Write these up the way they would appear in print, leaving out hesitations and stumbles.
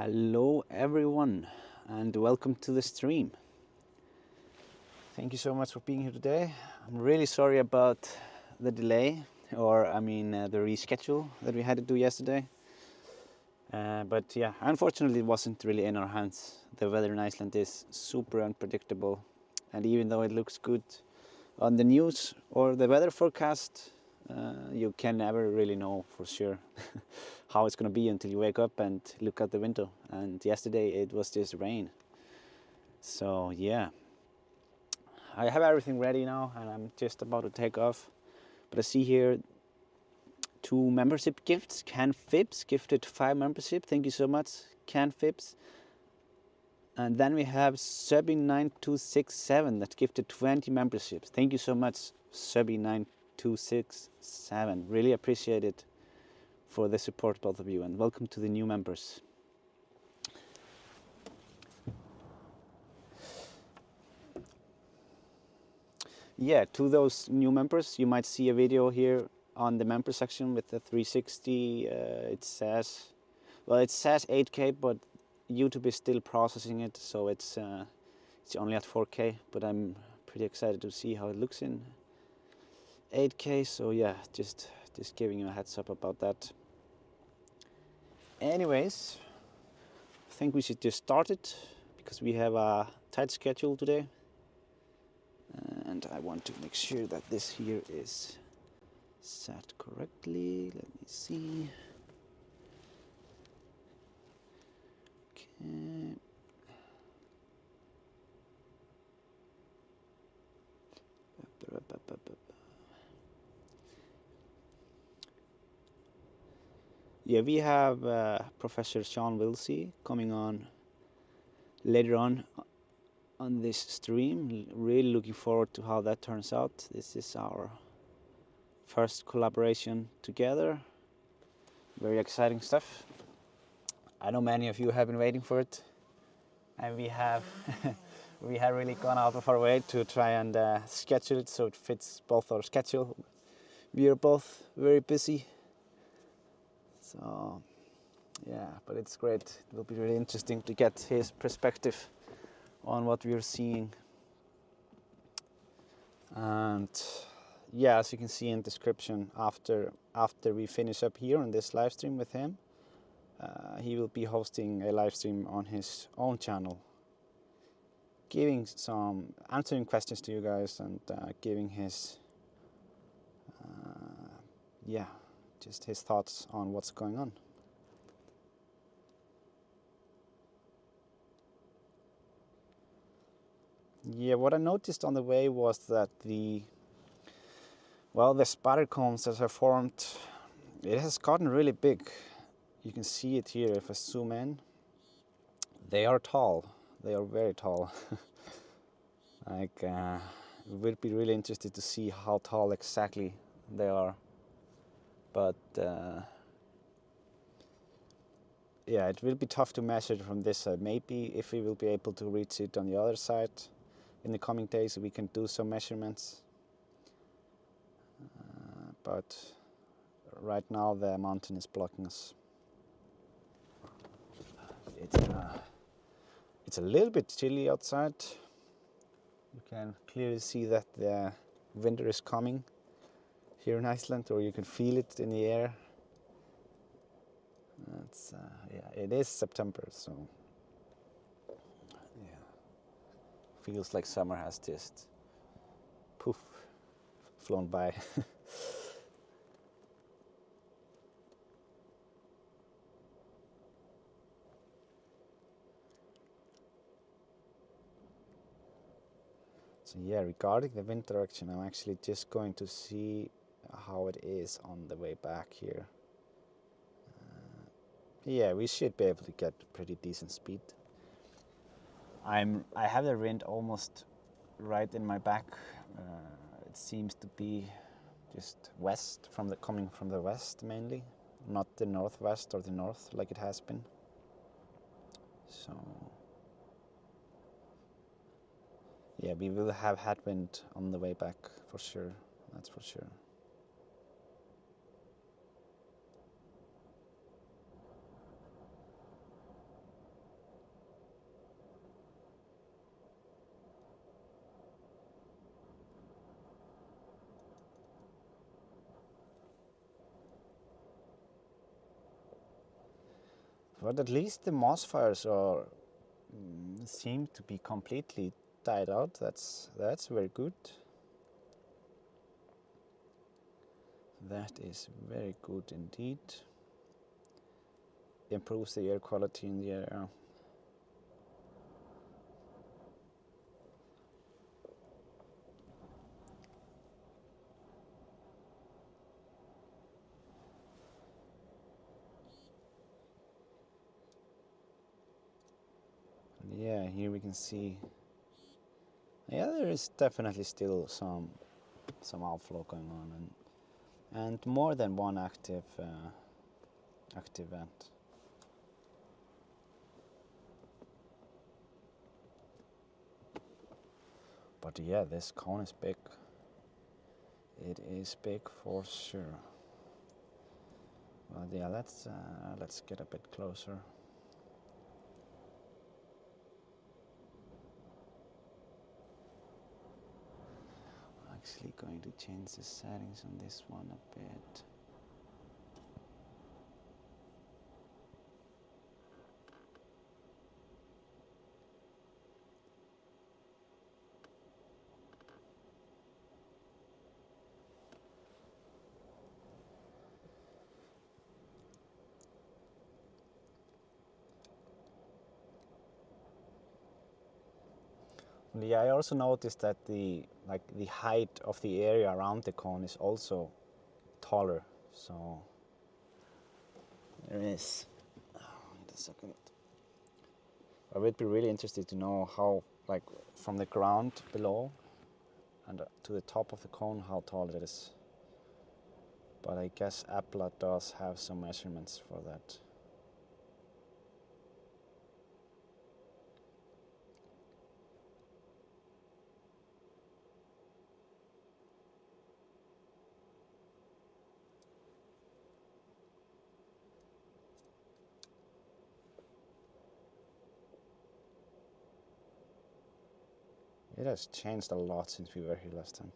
Hello everyone and welcome to the stream. Thank you so much for being here today. I'm really sorry about the delay, the reschedule that we had to do yesterday. But yeah, unfortunately it wasn't really in our hands. The weather in Iceland is super unpredictable, and even though it looks good on the news or the weather forecast, you can never really know for sure how it's going to be until you wake up and look out the window. And yesterday it was just rain. So yeah, I have everything ready now and I'm just about to take off. But I see here 2 membership gifts. Can Fibs gifted 5 membership. Thank you so much, Can Fibs. And then we have Subby9267 that gifted 20 memberships. Thank you so much, Subby9267. Really appreciate it for the support, both of you, and welcome to the new members. Yeah, to those new members, you might see a video here on the member section with the 360. It says 8K, but YouTube is still processing it, so it's only at 4K. But I'm pretty excited to see how it looks in 8K. So yeah, just giving you a heads up about that. Anyways, I think we should just start it because we have a tight schedule today, and I want to make sure that this here is set correctly. Let me see. Okay. Yeah, we have Professor Shawn Willsey coming on later on this stream. Really looking forward to how that turns out. This is our first collaboration together. Very exciting stuff. I know many of you have been waiting for it, and we have we have really gone out of our way to try and schedule it so it fits both our schedule. We are both very busy, so yeah, but it's great. It will be really interesting to get his perspective on what we are seeing. And yeah, as you can see in the description, after we finish up here on this live stream with him, he will be hosting a live stream on his own channel, answering questions to you guys and giving his just his thoughts on what's going on. Yeah, what I noticed on the way was that the spider cones that are formed, it has gotten really big. You can see it here if I zoom in. They are tall. They are very tall. Like, we'd be really interested to see how tall exactly they are. But yeah, it will be tough to measure from this side. Maybe if we will be able to reach it on the other side in the coming days, we can do some measurements. But right now the mountain is blocking us. It's a little bit chilly outside. You can clearly see that the winter is coming here in Iceland, or you can feel it in the air. It is September, so yeah, feels like summer has just flown by. So yeah, regarding the wind direction, I'm actually just going to see how it is on the way back here. Yeah, we should be able to get pretty decent speed. I have the wind almost right in my back. It seems to be just west, coming from the west mainly, not the northwest or the north like it has been. So yeah, we will have headwind on the way back for sure. That's for sure. But at least the moss fires are seem to be completely died out. That's very good. That is very good indeed. Improves the air quality in the area. Yeah, here we can see. Yeah, there is definitely still some outflow going on, and more than one active vent. But yeah, this cone is big. It is big for sure. Well, yeah, let's get a bit closer. I'm actually going to change the settings on this one a bit. Yeah, I also noticed that the height of the area around the cone is also taller. So there is. Wait a second. I would be really interested to know how, like, from the ground below and to the top of the cone, how tall it is. But I guess Appla does have some measurements for that. It has changed a lot since we were here last time.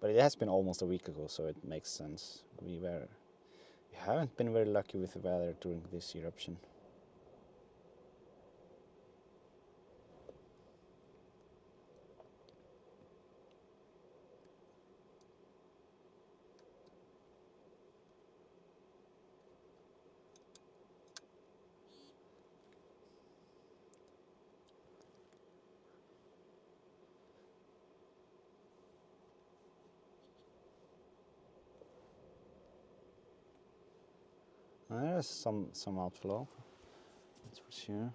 But it has been almost a week ago, so it makes sense. We haven't been very lucky with the weather during this eruption. There is some outflow, that's for sure.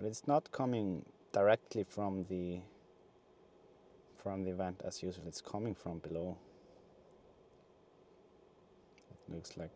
But it's not coming directly from the vent as usual. It's coming from below. It looks like.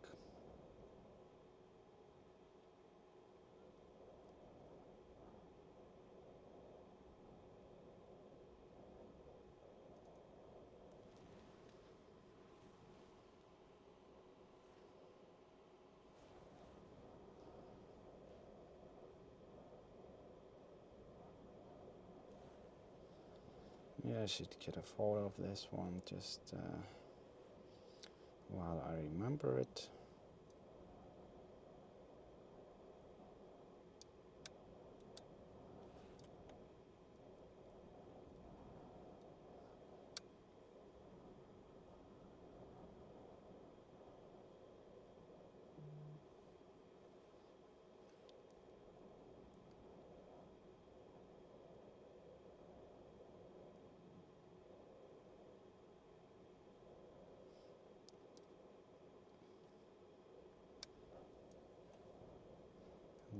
Yeah, I should get a photo of this one just while I remember it.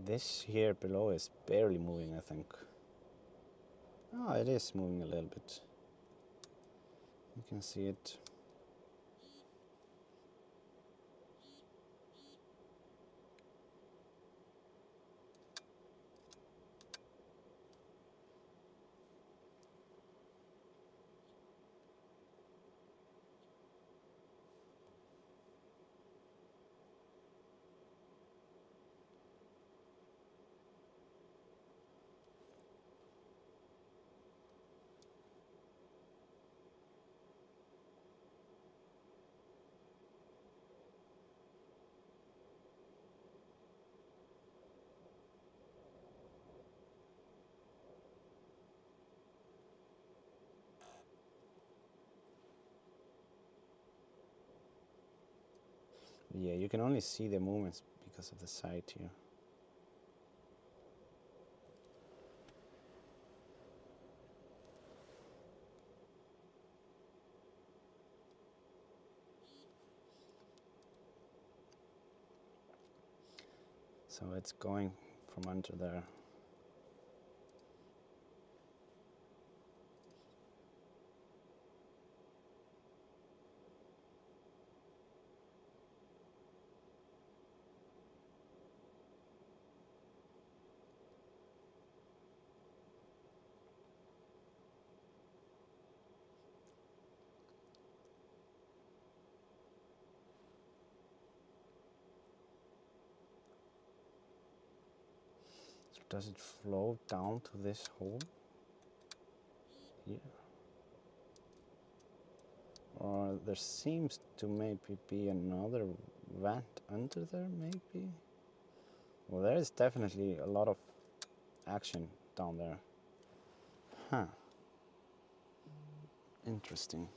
This here below is barely moving, I think. Oh, it is moving a little bit. You can see it. Yeah, you can only see the movements because of the side here. So it's going from under there. So does it flow down to this hole here? Or there seems to maybe be another vent under there, maybe? Well, there is definitely a lot of action down there. Huh. Interesting.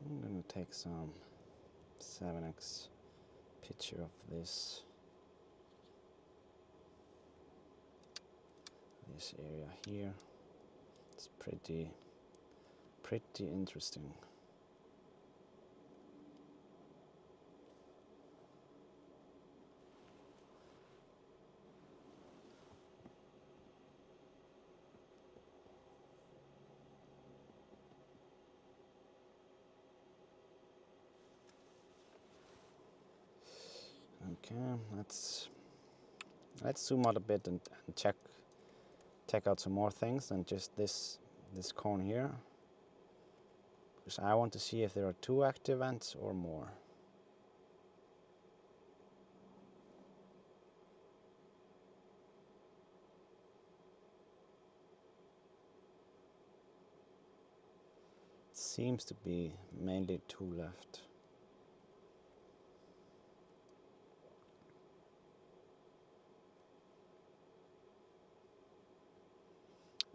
I'm gonna take some 7x picture of this area here. It's pretty interesting. Okay, let's zoom out a bit and check out some more things than just this cone here, because I want to see if there are 2 active vents or more. It seems to be mainly 2 left.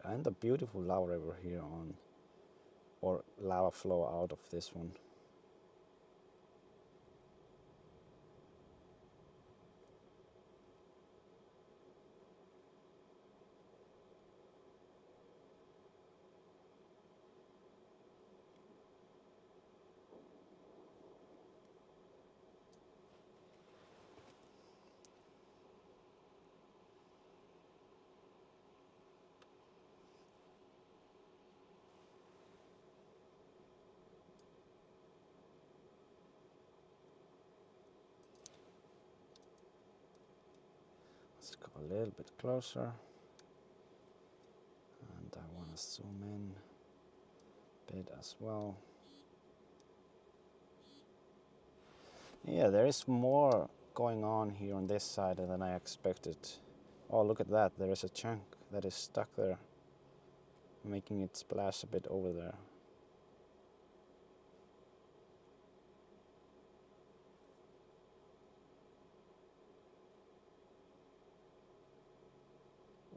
And a beautiful lava river here on, or lava flow out of this one. Let's go a little bit closer, and I want to zoom in a bit as well. Yeah, there is more going on here on this side than I expected. Oh, look at that, there is a chunk that is stuck there, making it splash a bit over there.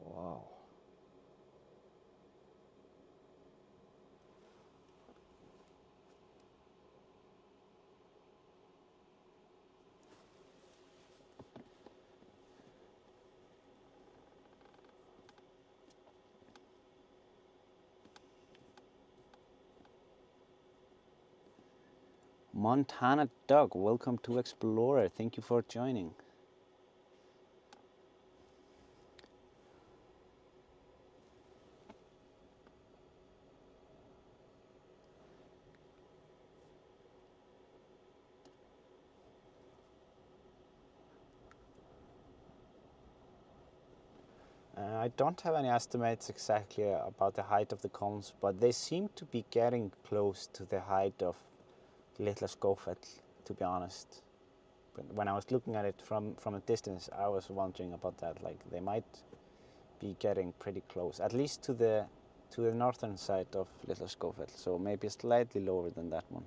Wow. Montana Doug, welcome to Explorer. Thank you for joining. I don't have any estimates exactly about the height of the cones, but they seem to be getting close to the height of Litla Skógfell, to be honest. But when I was looking at it from a distance, I was wondering about that. Like, they might be getting pretty close, at least to the northern side of Litla Skógfell, so maybe slightly lower than that one.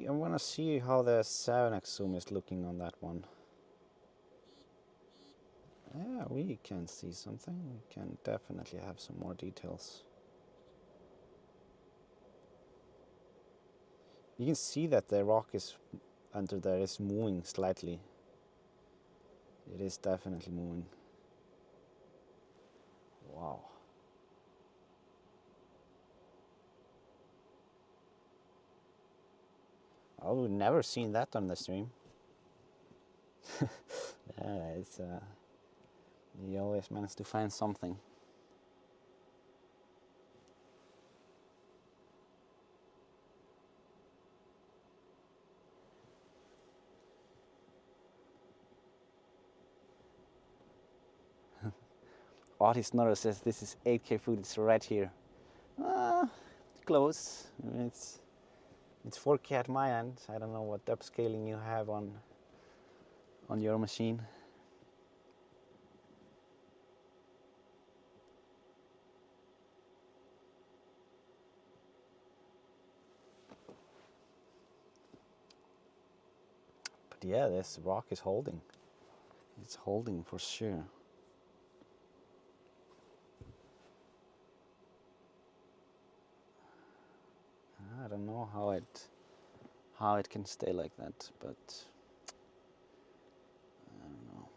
I want to see how the 7x zoom is looking on that one. Yeah, we can see something. We can definitely have some more details. You can see that the rock is under there is moving slightly. It is definitely moving. Wow. Oh, we've never seen that on the stream. Yeah, it's you always manage to find something. Artist Nora says this is 8K footage right here. Close. I mean, it's 4K at my end. I don't know what upscaling you have on your machine. But yeah, this rock is holding. It's holding for sure. I don't know how it can stay like that, but I don't know.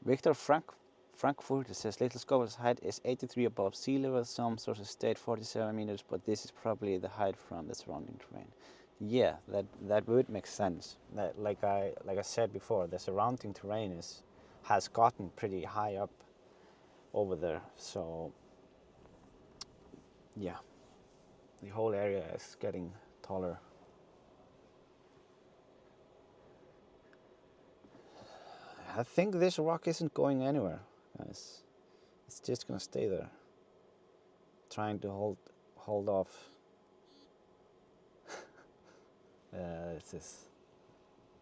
Victor Frankfurt says Little Skógfell's height is 83 above sea level. Some sources state 47 meters, but this is probably the height from the surrounding terrain. Yeah, that would make sense. That, like I said before, the surrounding terrain has gotten pretty high up over there. So yeah, the whole area is getting taller. I think this rock isn't going anywhere, guys. It's just gonna stay there, trying to hold off. This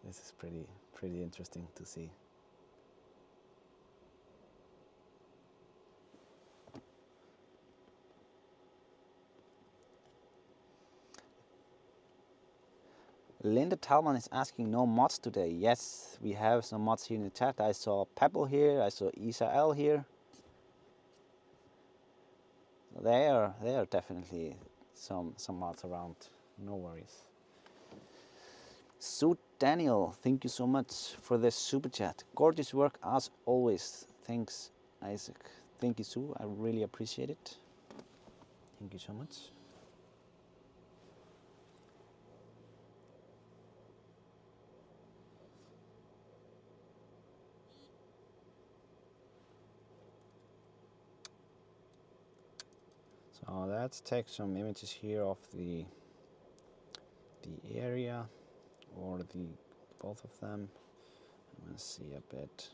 is pretty interesting to see. Linda Talman is asking, no mods today. Yes, we have some mods here in the chat. I saw Pebble here, I saw Isa L here. There are definitely some mods around. No worries. So Daniel, thank you so much for the super chat. Gorgeous work as always. Thanks, Isaac. Thank you, Sue. I really appreciate it. Thank you so much. So let's take some images here of the area, or both of them. I'm gonna see a bit.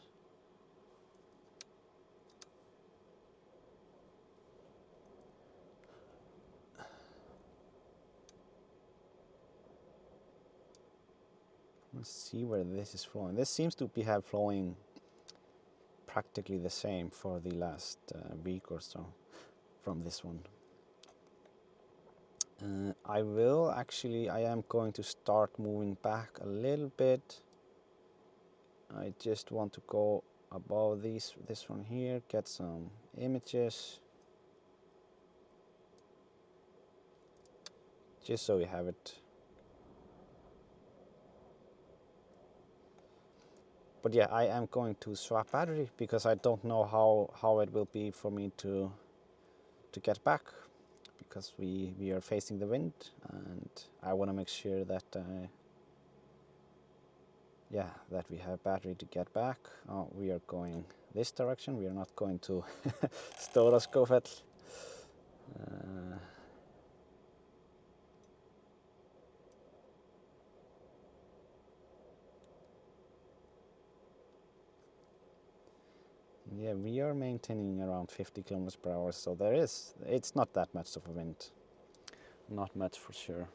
Let's see where this is flowing. This seems to be flowing practically the same for the last week or so from this one. I am going to start moving back a little bit. I just want to go above this one here, get some images, just so we have it. But yeah, I am going to swap battery because I don't know how it will be for me to get back, because we are facing the wind, and I want to make sure that yeah, that we have battery to get back. Oh, we are going this direction. We are not going to Stóraskógfell. Yeah, we are maintaining around 50 kilometers per hour, so it's not that much of a wind. Not much for sure.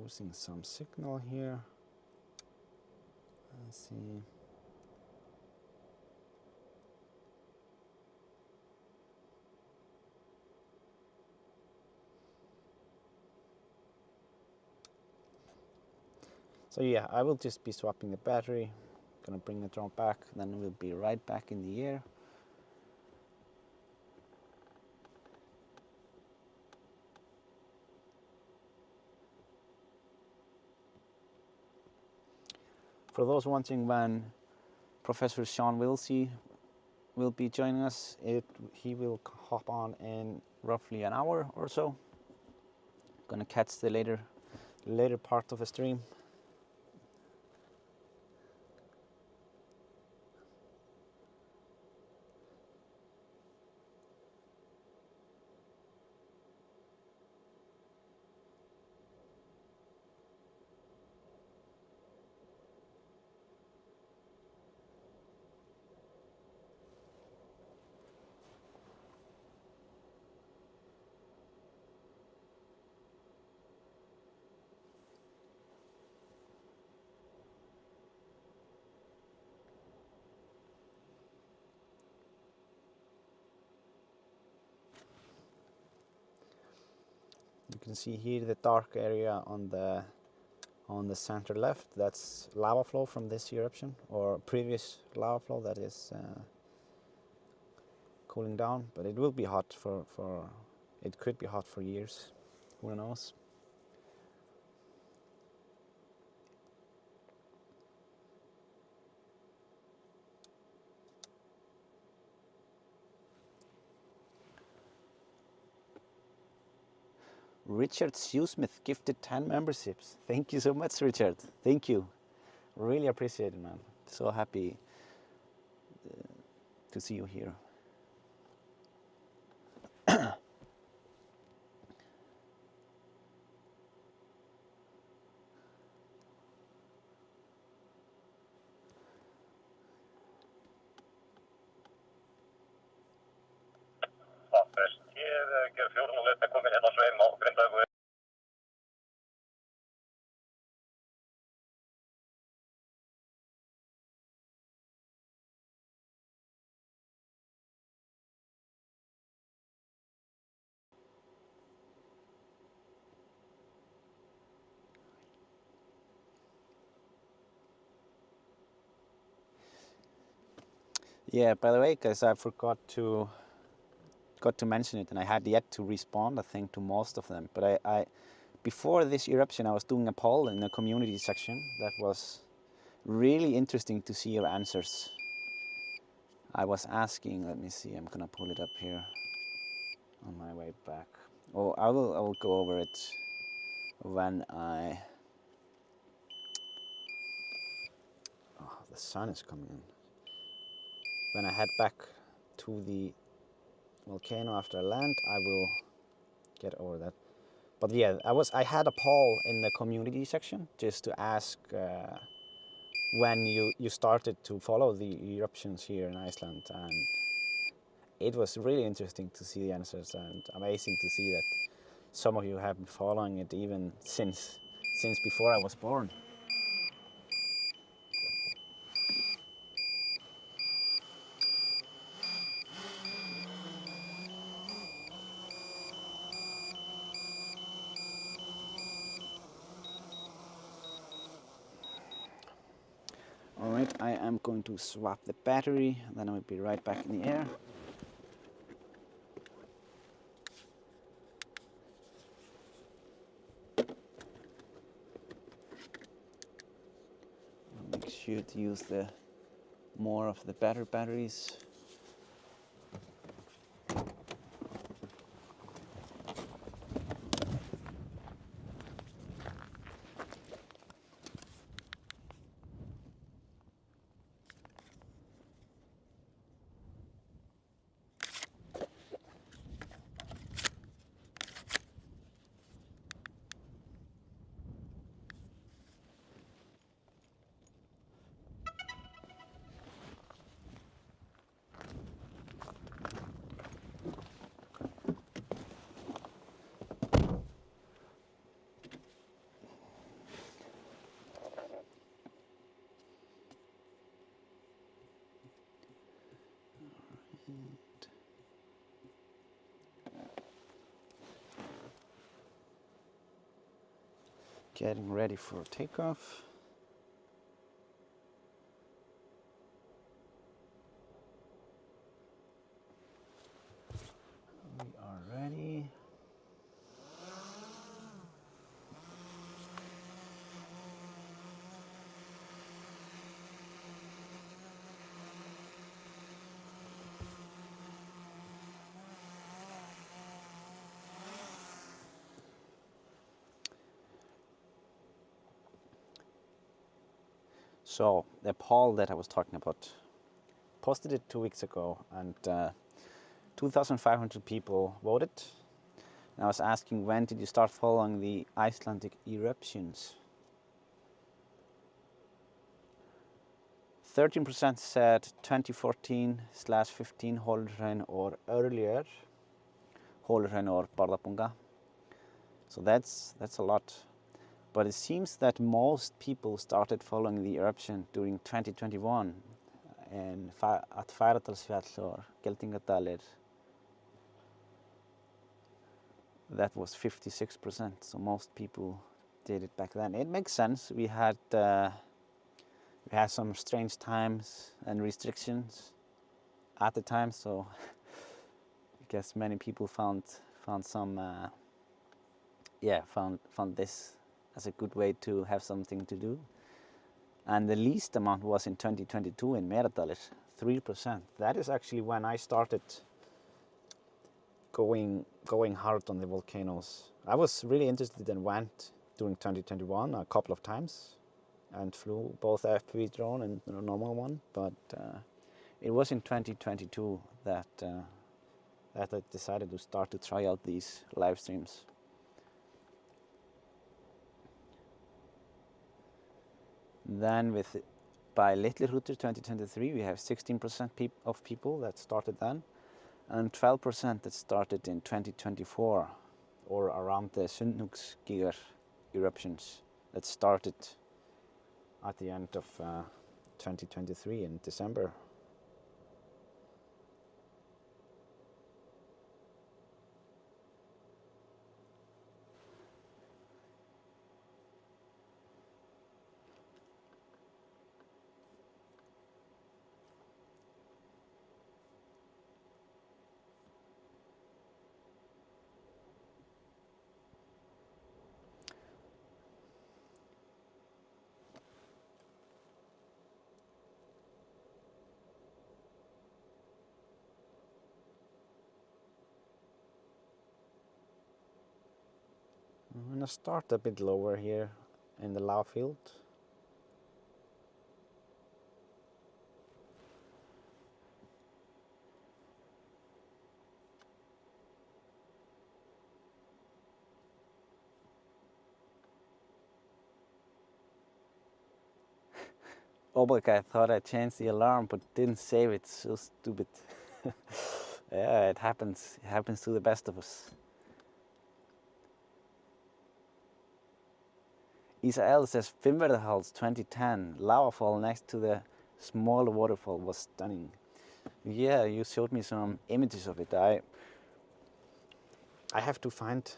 Losing some signal here. Let's see. So yeah, I will just be swapping the battery. Gonna bring the drone back, then we'll be right back in the air. For those wondering when Professor Shawn Willsey will be joining us, he will hop on in roughly an hour or so. Gonna catch the later part of the stream. You can see here the dark area on the center left. That's lava flow from this eruption, or previous lava flow that is cooling down. But it will be hot it could be hot for years. Who knows? Richard Shoesmith gifted 10 memberships. Thank you so much, Richard. Thank you. Really appreciate it, man. So happy to see you here. Yeah, by the way, guys, I forgot to mention it, and I had yet to respond, I think, to most of them. But I before this eruption, I was doing a poll in the community section that was really interesting to see your answers. I was asking, let me see, I'm gonna pull it up here on my way back. Oh, I will go over it when the sun is coming in. When I head back to the volcano after I land, I will get over that. But yeah, I had a poll in the community section just to ask when you started to follow the eruptions here in Iceland, and it was really interesting to see the answers, and amazing to see that some of you have been following it even since before I was born. Alright, I am going to swap the battery, and then I will be right back in the air. should use the more of the better batteries. Getting ready for takeoff. We are ready. So the poll that I was talking about, posted it 2 weeks ago, and 2,500 people voted. And I was asking, when did you start following the Icelandic eruptions? 13% said 2014/15 Hólmshraun or earlier, Hólmshraun or Bárðarbunga. So that's a lot. But it seems that most people started following the eruption during 2021 at Fagradalsfjall or Geldingadalir. That was 56%, so most people did it back then. It makes sense. We had some strange times and restrictions at the time, so I guess many people found this as a good way to have something to do. And the least amount was in 2022 in Meradalir, 3%. That is actually when I started going hard on the volcanoes. I was really interested and went during 2021 a couple of times and flew both FPV drone and a normal one, but it was in 2022 that I decided to start to try out these live streams. Then by Little Hrútur 2023, we have 16% of people that started then, and 12% that started in 2024, or around the Sundhnúksgígar eruptions that started at the end of 2023 in December. I'm going to start a bit lower here in the lava field. Oh my god, I thought I changed the alarm but didn't save it, so stupid. Yeah, it happens to the best of us. Isael says Fimmvörðuháls 2010, lava fall next to the small waterfall was stunning. Yeah, you showed me some images of it. I have to find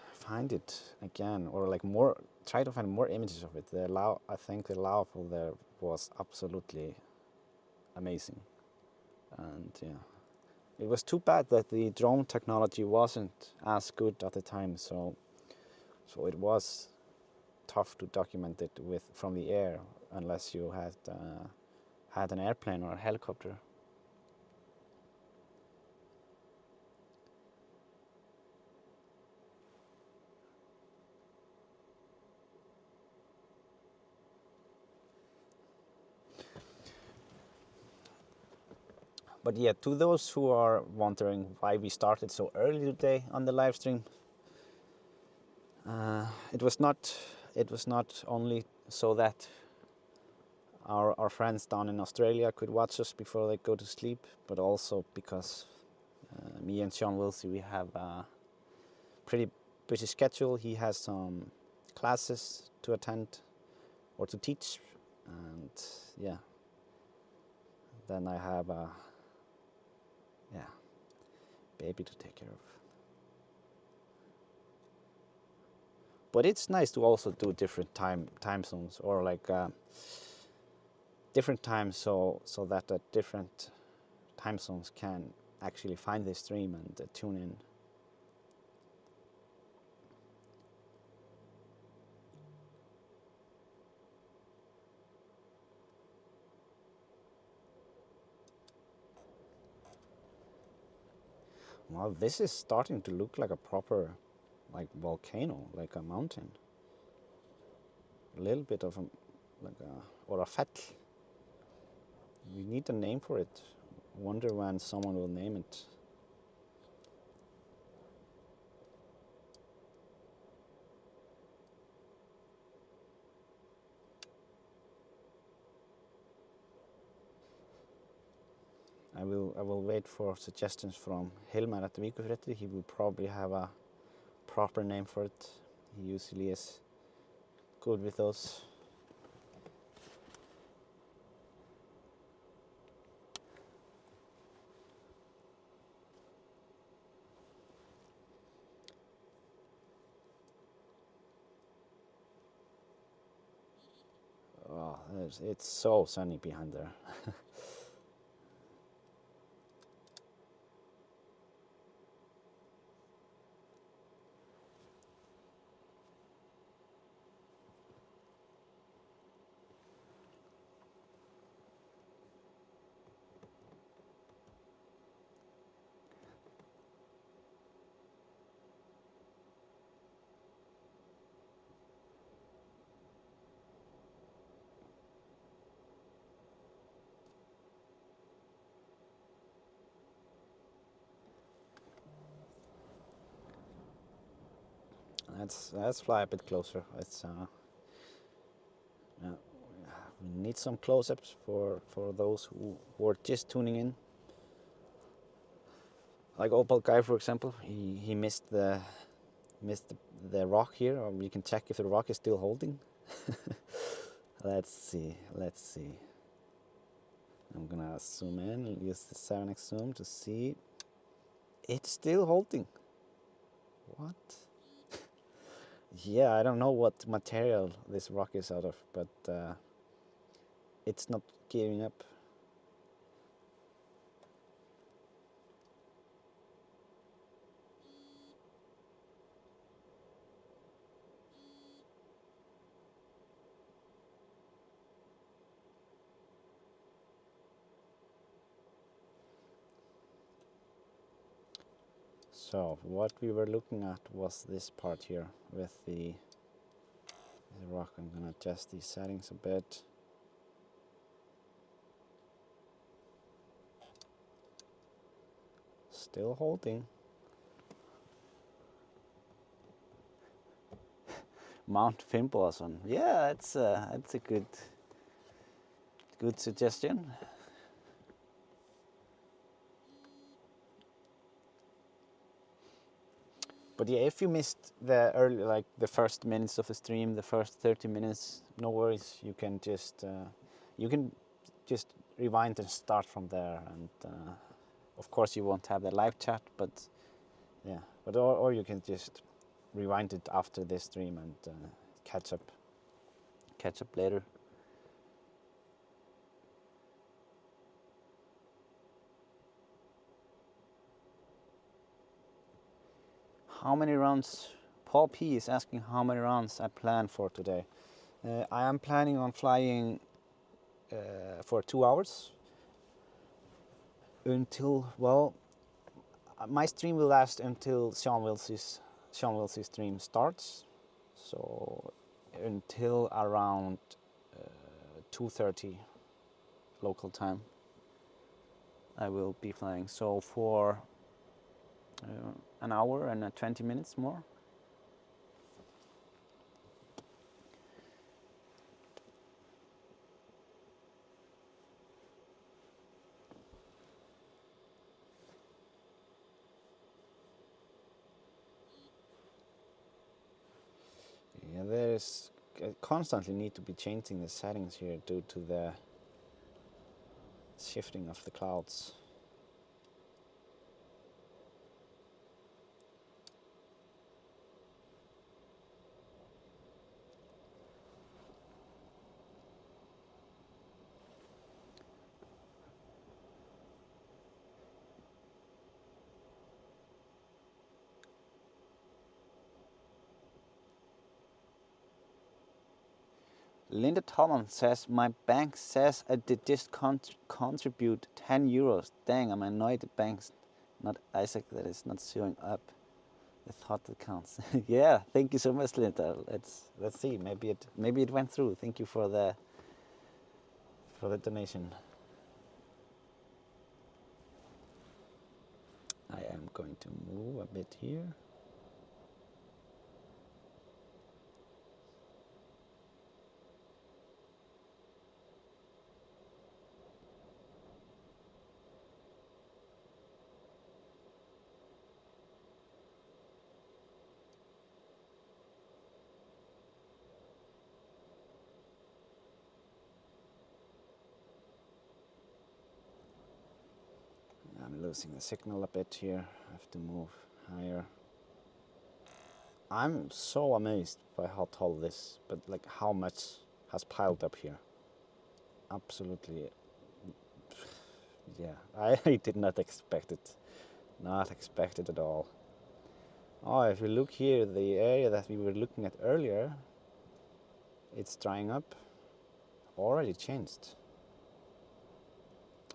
it again, or like more, try to find more images of it. I think the lava fall there was absolutely amazing, and yeah, it was too bad that the drone technology wasn't as good at the time. So it was tough to document it from the air, unless you had an airplane or a helicopter. But yeah, to those who are wondering why we started so early today on the live stream, it was not only so that our friends down in Australia could watch us before they go to sleep, but also because me and Shawn Willsey, we have a pretty busy schedule. He has some classes to attend or to teach, and yeah, then I have a baby to take care of. But it's nice to also do different time zones, or like different times, so that the different time zones can actually find the stream and tune in. Well, this is starting to look like a proper, like, volcano, like a mountain. A little bit of or a fell. We need a name for it. Wonder when someone will name it. I will wait for suggestions from Hilmar at the Vikufrétti. He will probably have a proper name for it. He usually is good with those. Oh, it's so sunny behind there. Let's fly a bit closer. We need some close-ups for those who were just tuning in. Like Opal Guy, for example, he missed the rock here. Or we can check if the rock is still holding. Let's see. I'm gonna zoom in and use the 7x zoom to see. It's still holding. What? Yeah, I don't know what material this rock is out of, but it's not giving up. So what we were looking at was this part here with the rock. I'm gonna adjust these settings a bit. Still holding. Mount Finnbogason. Yeah, that's a good suggestion. But yeah, if you missed the early, like the first minutes of the stream, the first 30 minutes, no worries. You can just rewind and start from there. And of course, you won't have the live chat, but yeah. But or you can just rewind it after this stream and catch up later. How many rounds? Paul P is asking how many rounds I plan for today. I am planning on flying for 2 hours until, well, my stream will last until Shawn Willsey's stream starts. So until around 2:30 local time, I will be flying. So for an hour and 20 minutes more. Yeah, there's constantly need to be changing the settings here due to the shifting of the clouds. Linda Tallman says, my bank says I did just contribute 10 euros. Dang, I'm annoyed the bank's not Isaac that is not showing up. The thought that counts. Yeah, thank you so much, Linda. Let's see. Maybe it went through. Thank you for the donation. I am going to move a bit here. I'm losing the signal a bit here. I have to move higher. I'm so amazed by how tall this, but like how much has piled up here. Absolutely, yeah. I did not expect it. Not expected at all. Oh, if you look here, the area that we were looking at earlier, it's drying up. Already changed.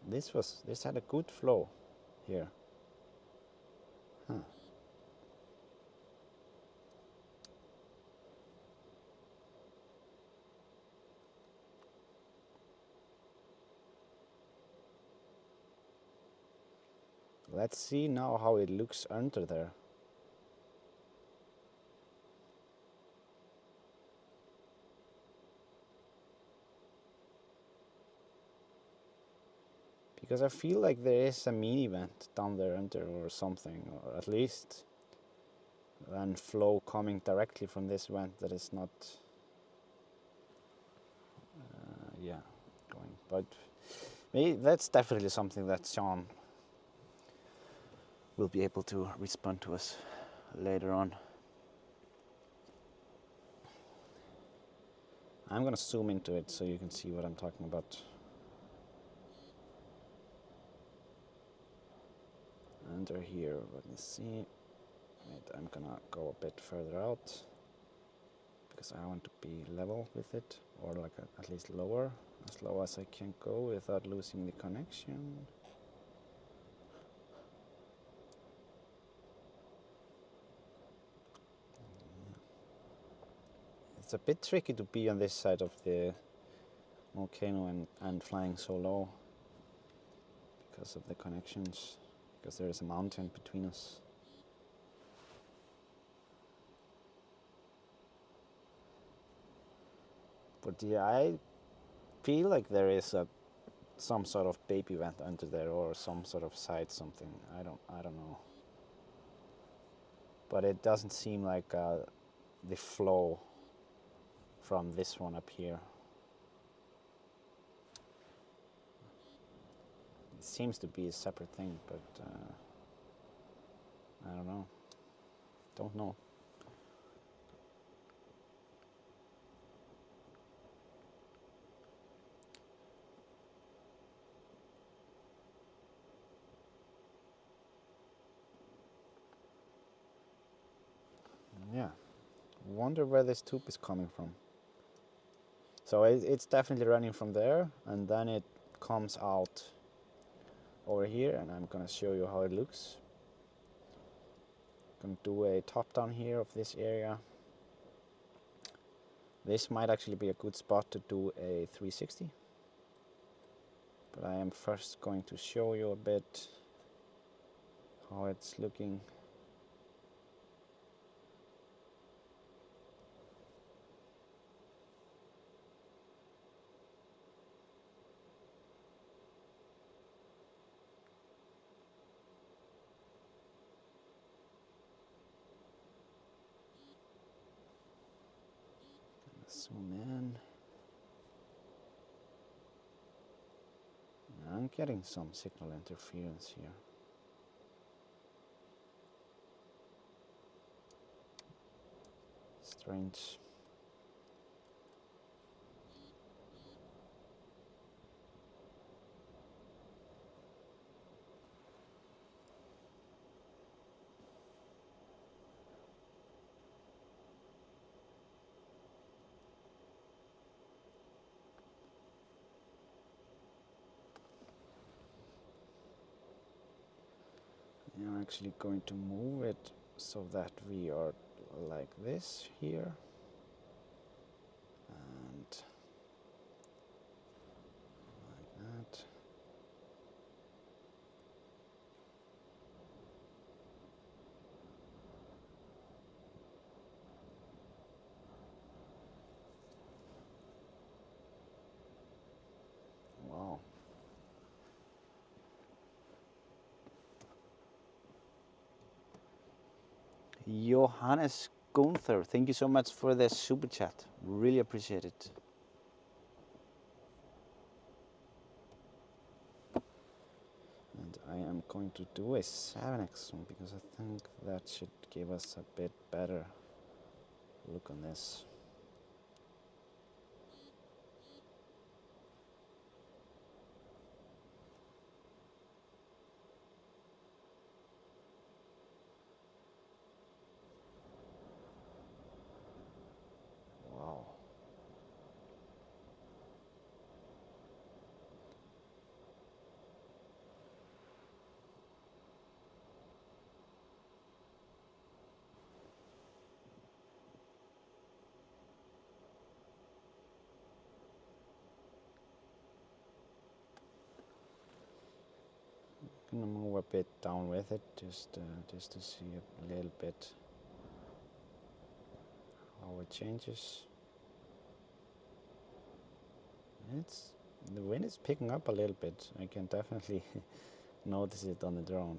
This had a good flow here. Huh. Let's see now how it looks under there. Because I feel like there is a mini vent down there under or something, or at least then flow coming directly from this vent that is not yeah, going. But maybe that's definitely something that Shawn will be able to respond to us later on. I'm gonna zoom into it so you can see what I'm talking about. Under here, let me see. Wait, I'm gonna go a bit further out because I want to be level with it, or like at least lower, as low as I can go without losing the connection. It's a bit tricky to be on this side of the volcano and flying so low because of the connections, because there is a mountain between us. But yeah, I feel like there is some sort of baby vent under there, or some sort of side something. I don't know. But it doesn't seem like the flow from this one up here. It seems to be a separate thing, but I don't know. Don't know. Yeah. Wonder where this tube is coming from. So it's definitely running from there, and then it comes out over here, and I'm gonna show you how it looks. I'm gonna do a top down here of this area. This might actually be a good spot to do a 360, but I am first going to show you a bit how it's looking. Zoom in. I'm getting some signal interference here. Strange. I'm actually going to move it so that we are like this here, and like that. Wow. Johannes Gunther, thank you so much for the super chat. Really appreciate it. And I am going to do a 7x zoom because I think that should give us a bit better look on this. Wow. I'm gonna move a bit down with it just to see a little bit how it changes. The wind is picking up a little bit. I can definitely notice it on the drone.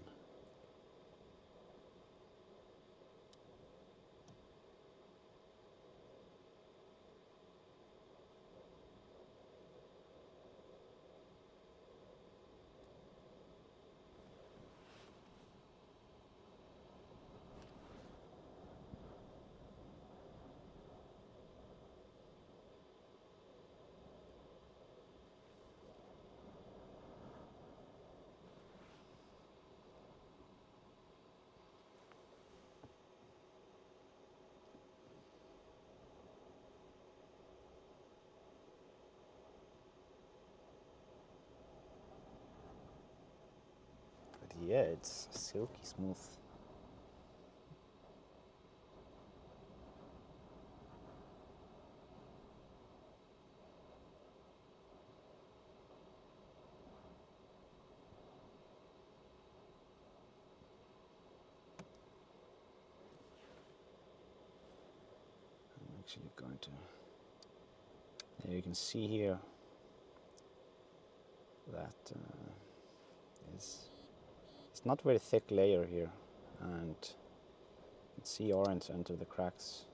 But yeah, it's silky smooth. I'm actually going to, yeah, you can see here that it's not very thick layer here, and you can see orange enter the cracks.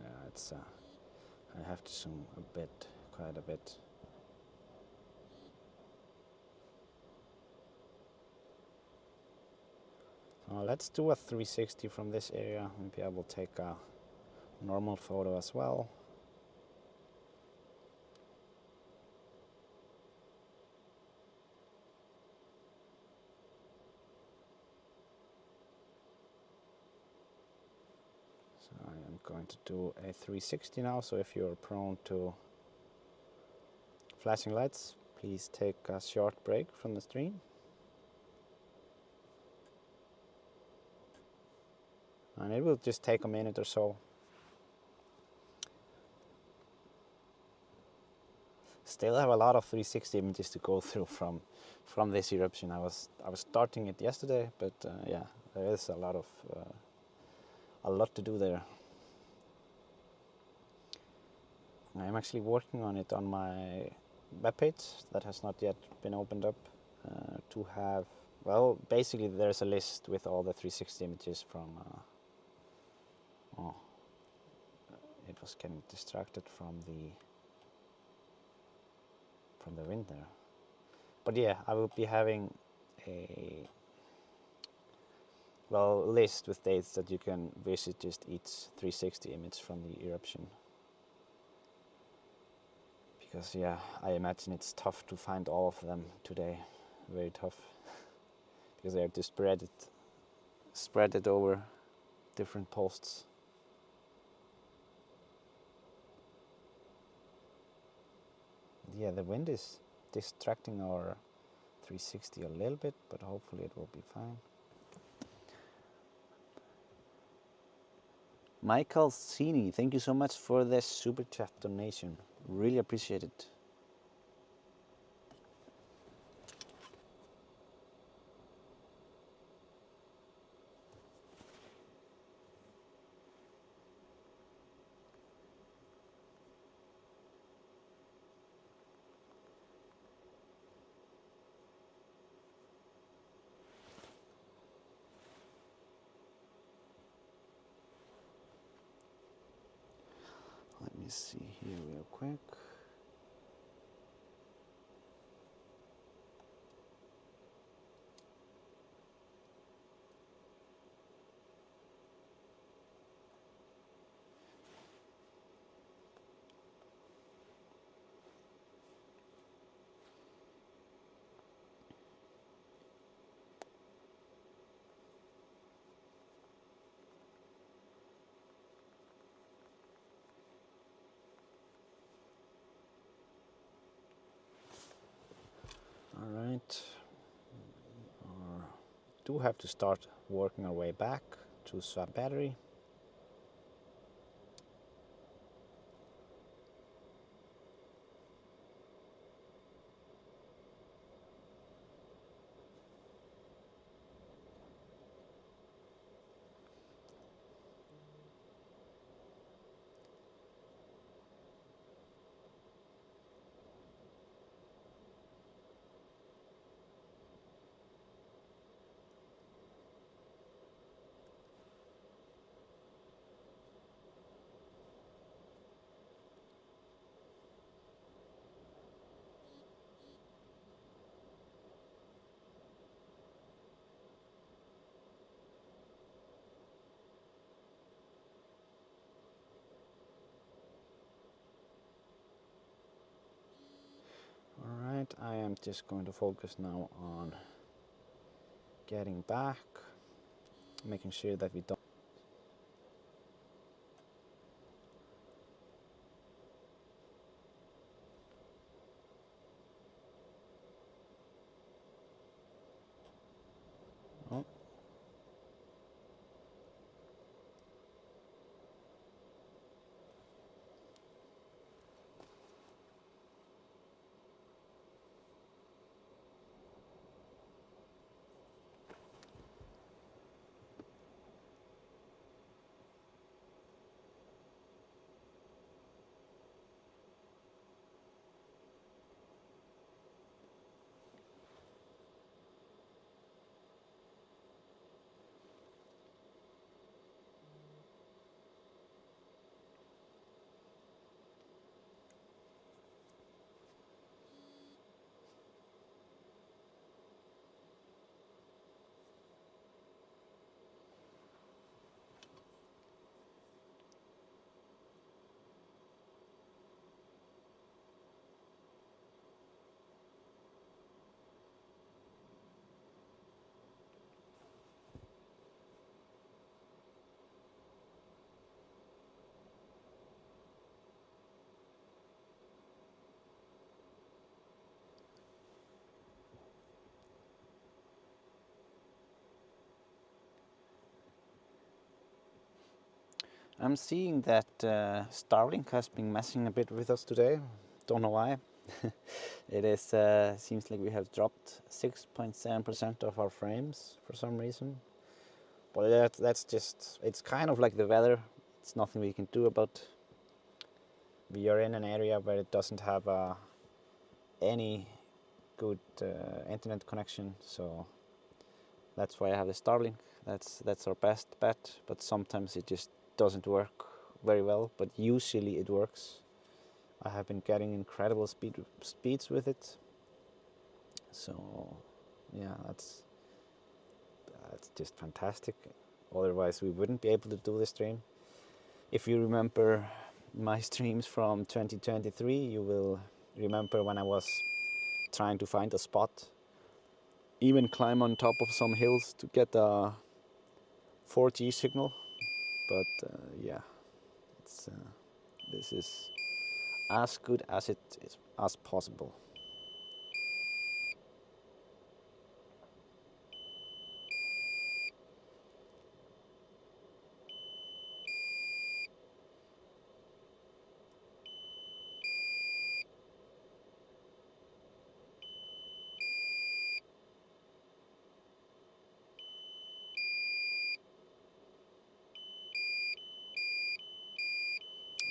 Yeah, it's I have to zoom a bit, quite a bit. Let's do a 360 from this area. Maybe I will take a normal photo as well. So I am going to do a 360 now, so if you're prone to flashing lights, please take a short break from the stream. And it will just take a minute or so. Still have a lot of 360 images to go through from this eruption. I was starting it yesterday, but yeah, there is a lot to do there. I am actually working on it on my webpage that has not yet been opened up to have, well, basically there's a list with all the 360 images from oh, it was getting distracted from the wind there. But yeah, I will be having a list with dates that you can visit just each 360 image from the eruption. Because yeah, I imagine it's tough to find all of them today. Very tough. Because they have to spread it over different posts. Yeah, the wind is distracting our 360 a little bit, but hopefully it will be fine. Michael Cini, thank you so much for the super chat donation. Really appreciate it. Let me see here real quick. All right. Do have to start working our way back to swap battery. Alright, I am just going to focus now on getting back, making sure that we don't. Oh. I'm seeing that Starlink has been messing a bit with us today. Don't know why. It is seems like we have dropped 6.7% of our frames for some reason. But that's just, it's kind of like the weather. It's nothing we can do about. We are in an area where it doesn't have any good internet connection, so that's why I have the Starlink. That's our best bet, but sometimes it just doesn't work very well, but usually it works. I have been getting incredible speeds with it, so yeah, that's just fantastic. Otherwise we wouldn't be able to do the stream. If you remember my streams from 2023, you will remember when I was trying to find a spot, even climb on top of some hills to get a 4G signal. But yeah, this is as good as it is as possible.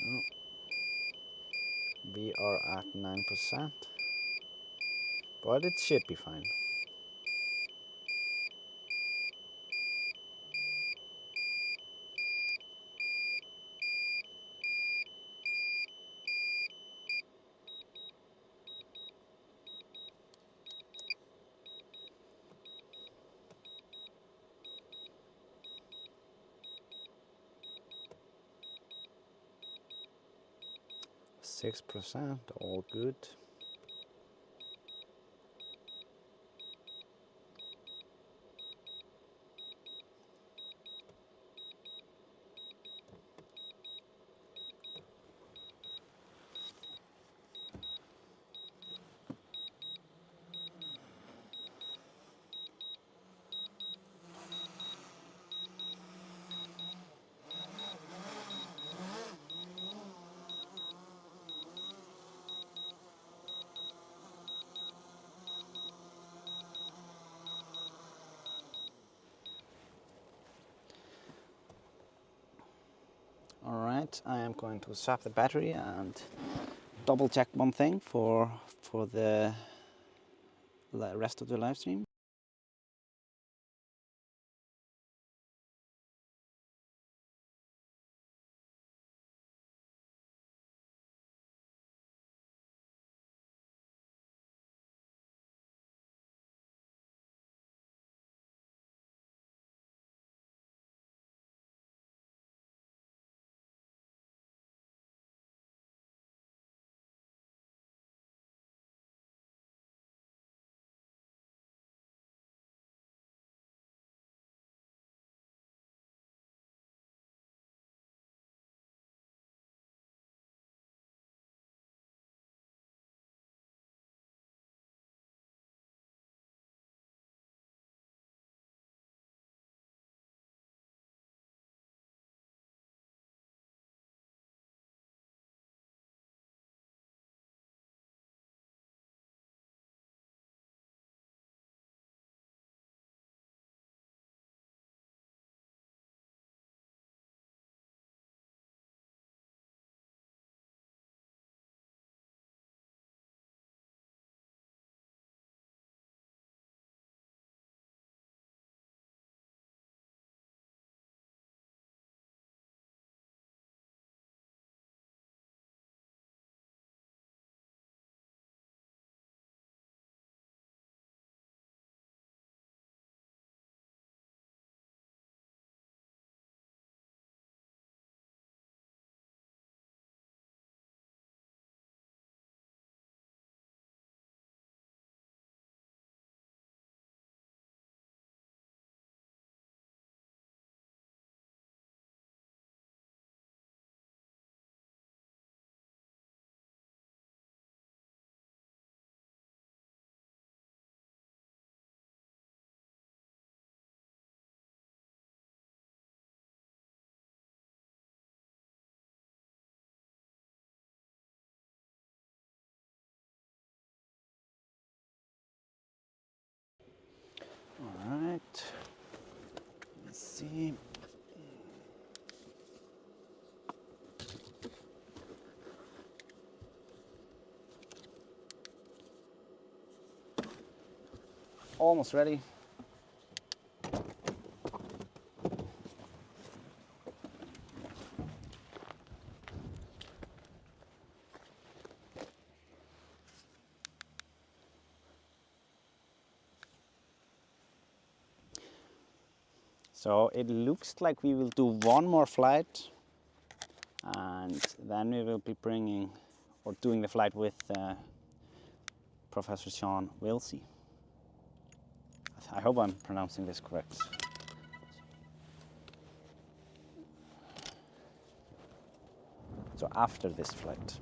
Oh, we are at 9%, but it should be fine. %, all good. Alright, I am going to swap the battery and double check one thing for the rest of the live stream. Let's see. Almost ready. So it looks like we will do one more flight, and then we will be bringing or doing the flight with Professor Shawn Willsey. I hope I'm pronouncing this correct. So after this flight.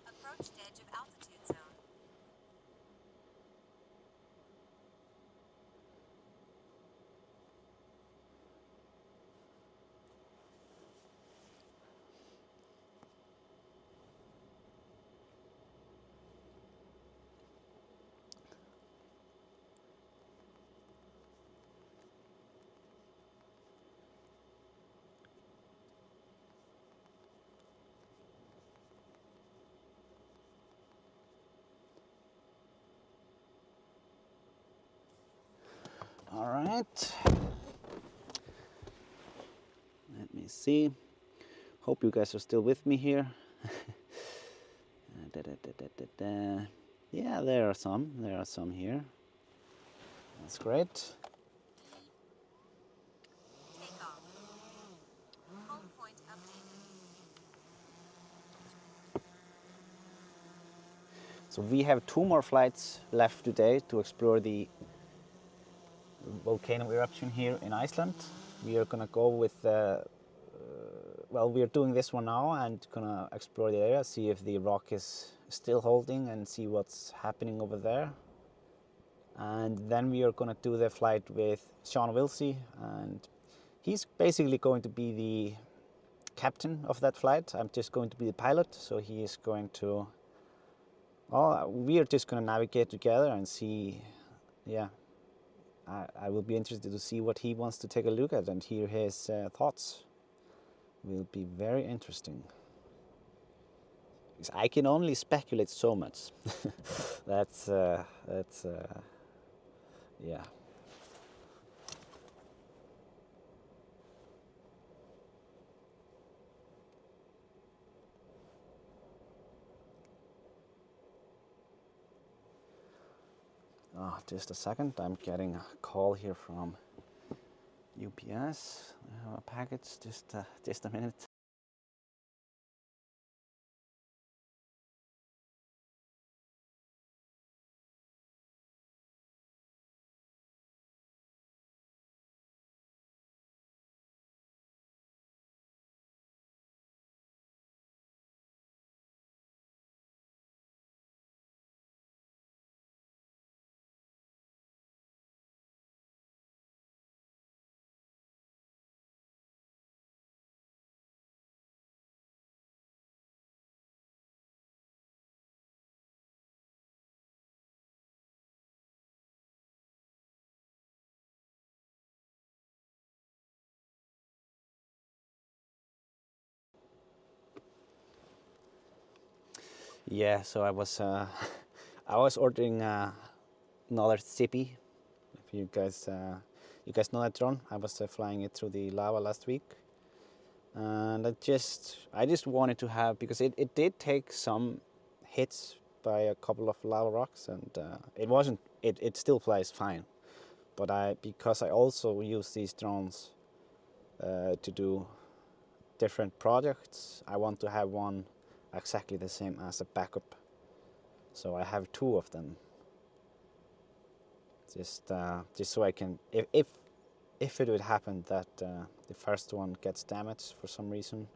Approached edge of altitude zone. All right. Let me see. Hope you guys are still with me here. Yeah, there are some. There are some here. That's great. Takeoff. Home point updated. So we have 2 more flights left today to explore the volcano eruption here in Iceland. We are gonna go with, well, we are doing this one now and gonna explore the area, see if the rock is still holding and see what's happening over there. And then we are gonna do the flight with Shawn Willsey, and he's basically going to be the captain of that flight. I'm just going to be the pilot, so he is going to, well, we are just going to navigate together and see, yeah, I will be interested to see what he wants to take a look at and hear his thoughts. Will be very interesting. Because I can only speculate so much. that's, yeah. Oh, just a second, I'm getting a call here from UPS. I have a package, just a minute. Yeah, so I was I was ordering another Zippy. If you guys know that drone, I was flying it through the lava last week, and I just wanted to have, because it did take some hits by a couple of lava rocks, and it still flies fine, but because I also use these drones to do different projects, I want to have one exactly the same as a backup. So I have 2 of them. Just so I can, if it would happen that the first one gets damaged for some reason,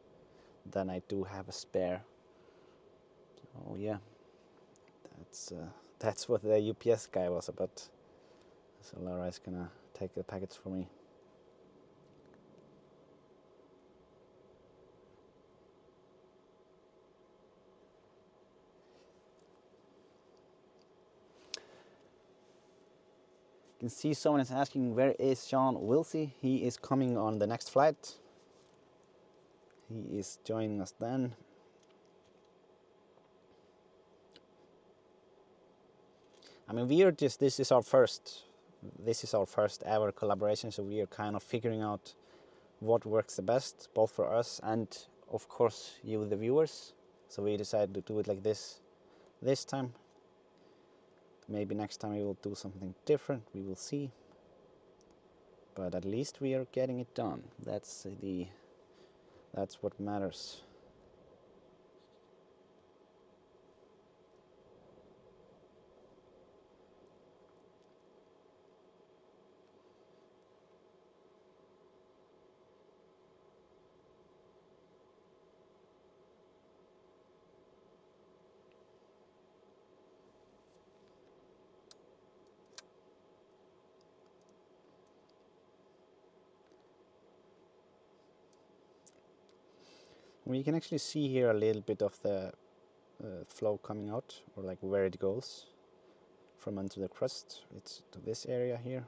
then I do have a spare. Oh yeah, that's what the UPS guy was about. So Laura is gonna take the package for me. can see someone is asking, where is Shawn Willsey? He is coming on the next flight. He is joining us then. I mean, we are just, this is our first ever collaboration, so we are kind of figuring out what works the best, both for us and of course you, the viewers. So we decided to do it like this time. Maybe next time we will do something different, we will see. But at least we are getting it done. That's what matters. We can actually see here a little bit of the flow coming out, or like where it goes from under the crust. It's to this area here.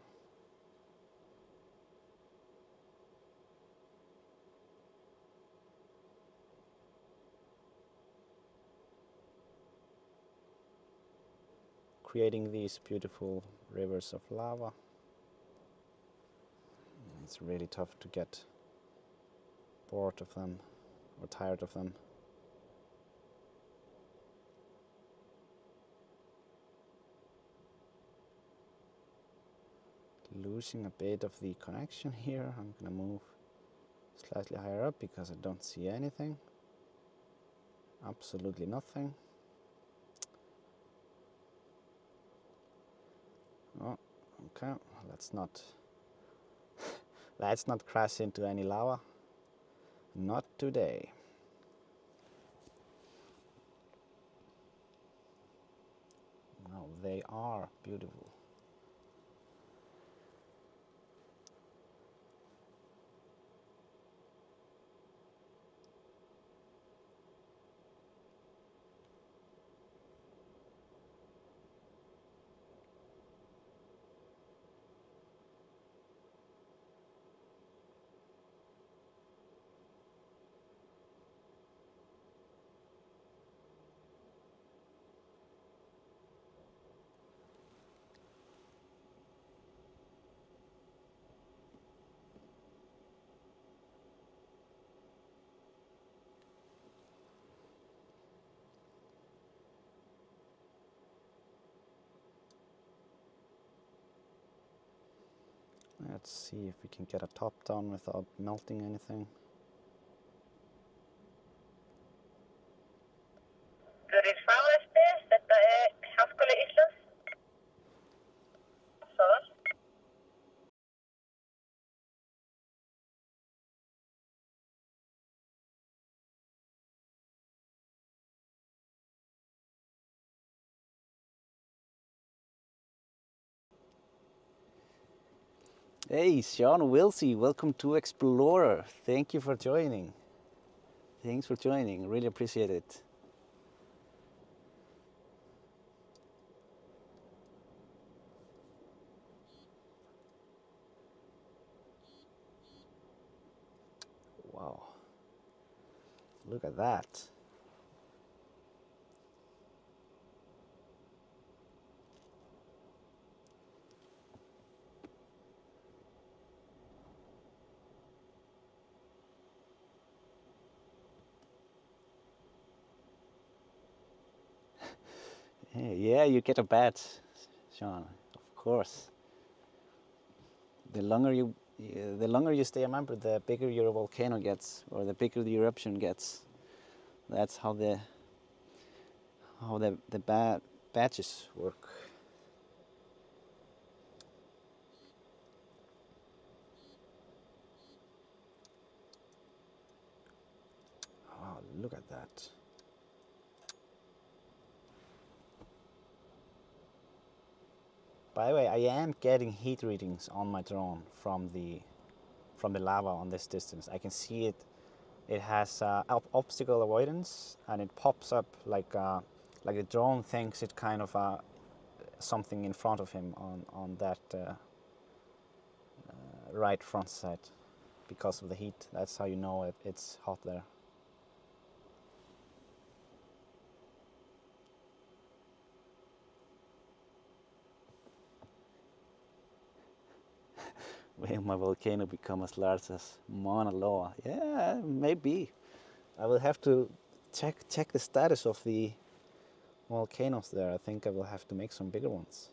Creating these beautiful rivers of lava. It's really tough to get bored of them or tired of them. Losing a bit of the connection here. I'm gonna move slightly higher up because I don't see anything. Absolutely nothing. Oh, okay. Let's not crash into any lava. Not today. No, they are beautiful. Let's see if we can get a top down without melting anything. Fyrir framleiðslu, þetta Háskóli Íslands. Hey, Shawn Willsey, welcome to Explorer. Thank you for joining. Thanks for joining, really appreciate it. Wow, look at that. Yeah, you get a badge, Shawn, of course. The longer you stay a member, the bigger your volcano gets, or the bigger the eruption gets. That's how the badges work. Oh, look at that. By the way, I am getting heat readings on my drone from the lava on this distance. I can see it. It has obstacle avoidance, and it pops up like the drone thinks it kind of something in front of him on that right front side because of the heat. That's how you know it's hot there. Will my volcano become as large as Mauna Loa? Yeah, maybe. I will have to check the status of the volcanoes there. I think I will have to make some bigger ones.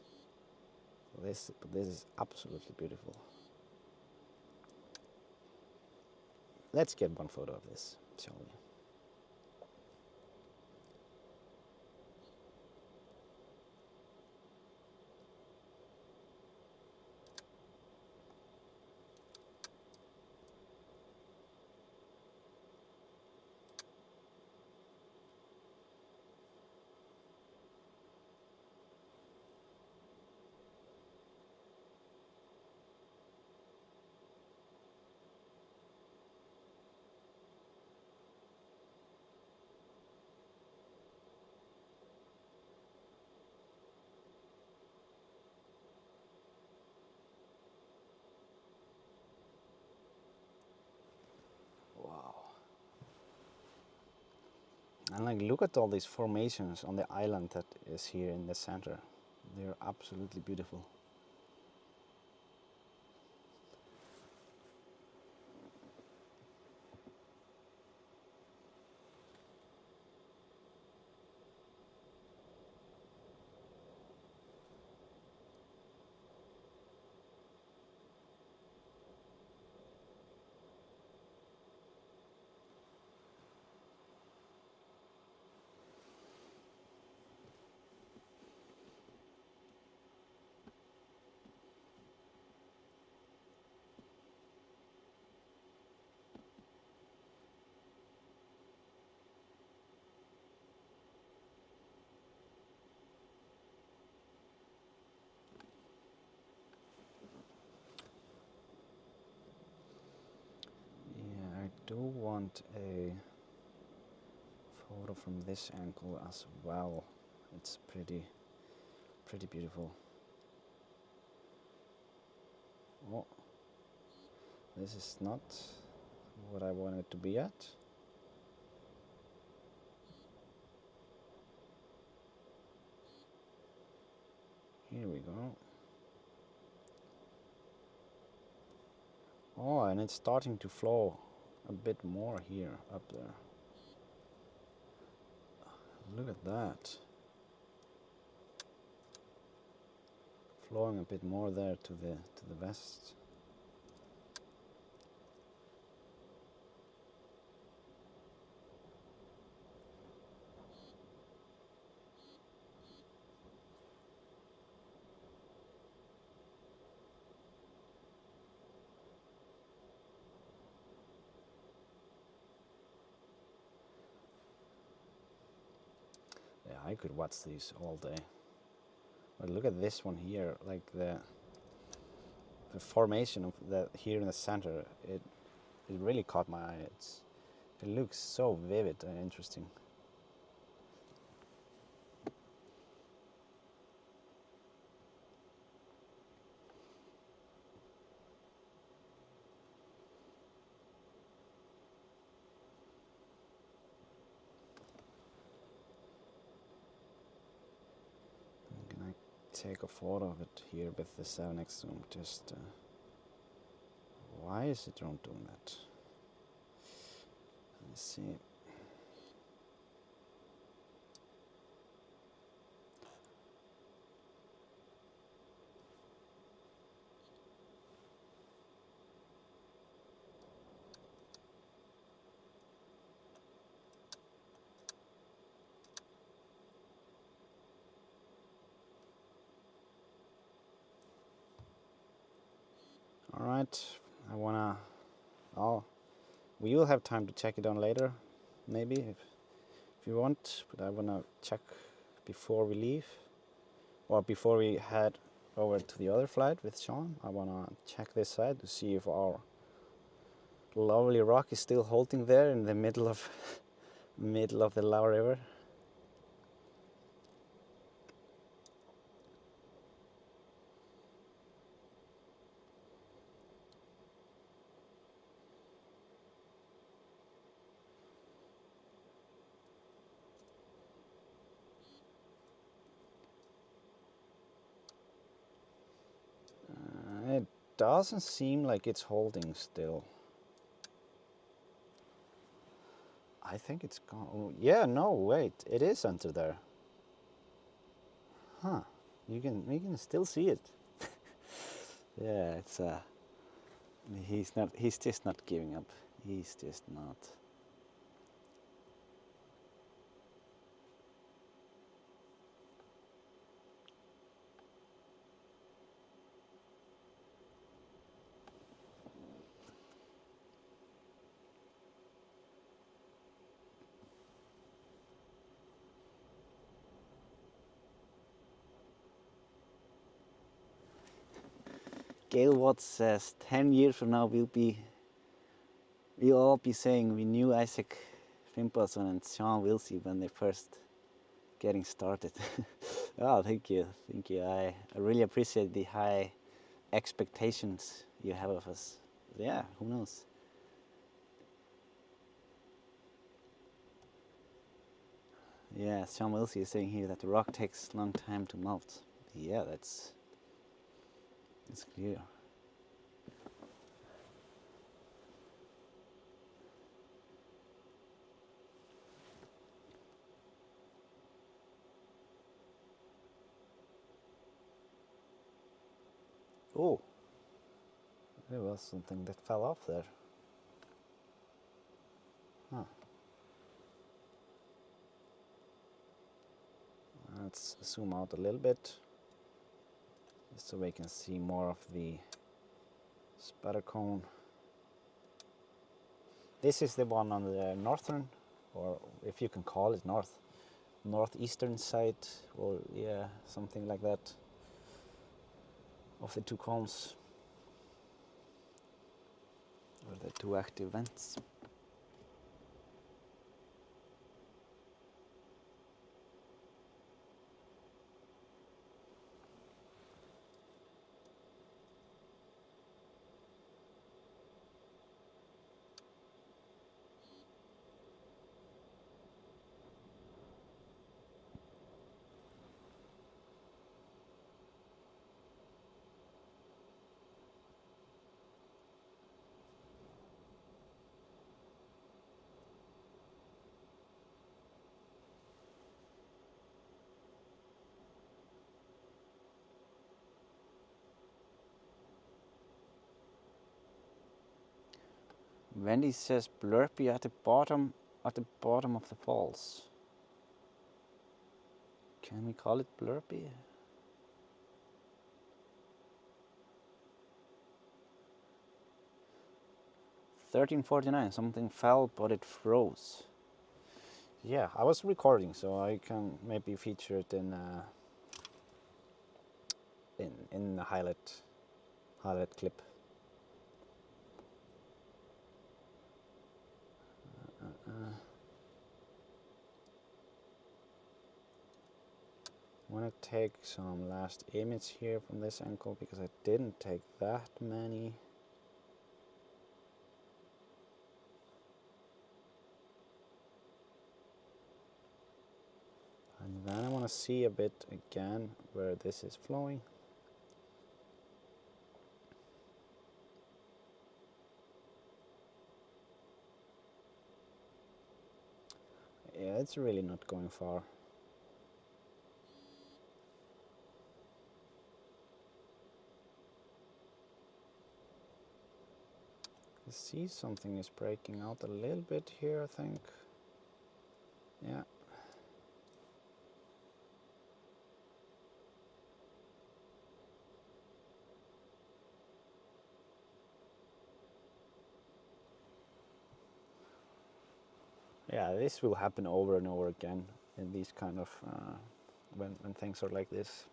This is absolutely beautiful. Let's get one photo of this, shall we? Wow. And like, look at all these formations on the island that is here in the center. They're absolutely beautiful. Yeah, I do want a photo from this angle as well. It's pretty beautiful. Oh, this is not what I want it to be at. Here we go. Oh, and it's starting to flow a bit more here, up there. Look at that. Flowing a bit more there to the west. Yeah, I could watch these all day. But look at this one here, like the formation of that here in the center. It really caught my eye. It looks so vivid and interesting. Can I take a photo of it here with the 7x zoom? Just why is it not doing that? Let's see. All right, we will have time to check it on later, maybe if you want. But I wanna check before we leave, or before we head over to the other flight with Shawn. I wanna check this side to see if our lovely rock is still holding there in the middle of the Lau River. doesn't seem like it's holding still. I think it's gone. Oh, yeah, no, wait, it is under there. Huh? You can still see it. Yeah, it's he's not. He's just not giving up. He's just not. Gail Watts says 10 years from now we'll all be saying we knew Isaac Fimpelson and Shawn Willsey when they first getting started. Oh, thank you. I really appreciate the high expectations you have of us. Yeah, who knows? Yeah, Shawn Willsey is saying here that the rock takes a long time to melt. Yeah, that's clear. Oh, there was something that fell off there. Huh. Let's zoom out a little bit, just so we can see more of the spatter cone. This is the one on the northern, or if you can call it northeastern side, or yeah, something like that, of the two cones, or the two active vents. Wendy says blurpy at the bottom of the falls. Can we call it blurpy? $13.49. Something fell, but it froze. Yeah, I was recording, so I can maybe feature it in the highlight clip. I want to take some last image here from this angle because I didn't take that many. And then I want to see a bit again where this is flowing. Yeah, it's really not going far. I see something is breaking out a little bit here, I think. Yeah. Yeah, this will happen over and over again in these kind of when things are like this.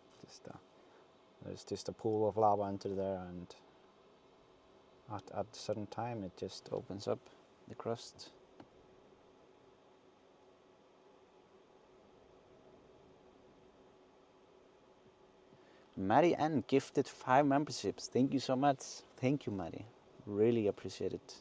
There's just a pool of lava under there, and at a certain time it just opens up the crust. Maddie Ann gifted 5 memberships. Thank you so much. Thank you, Maddie. Really appreciate it.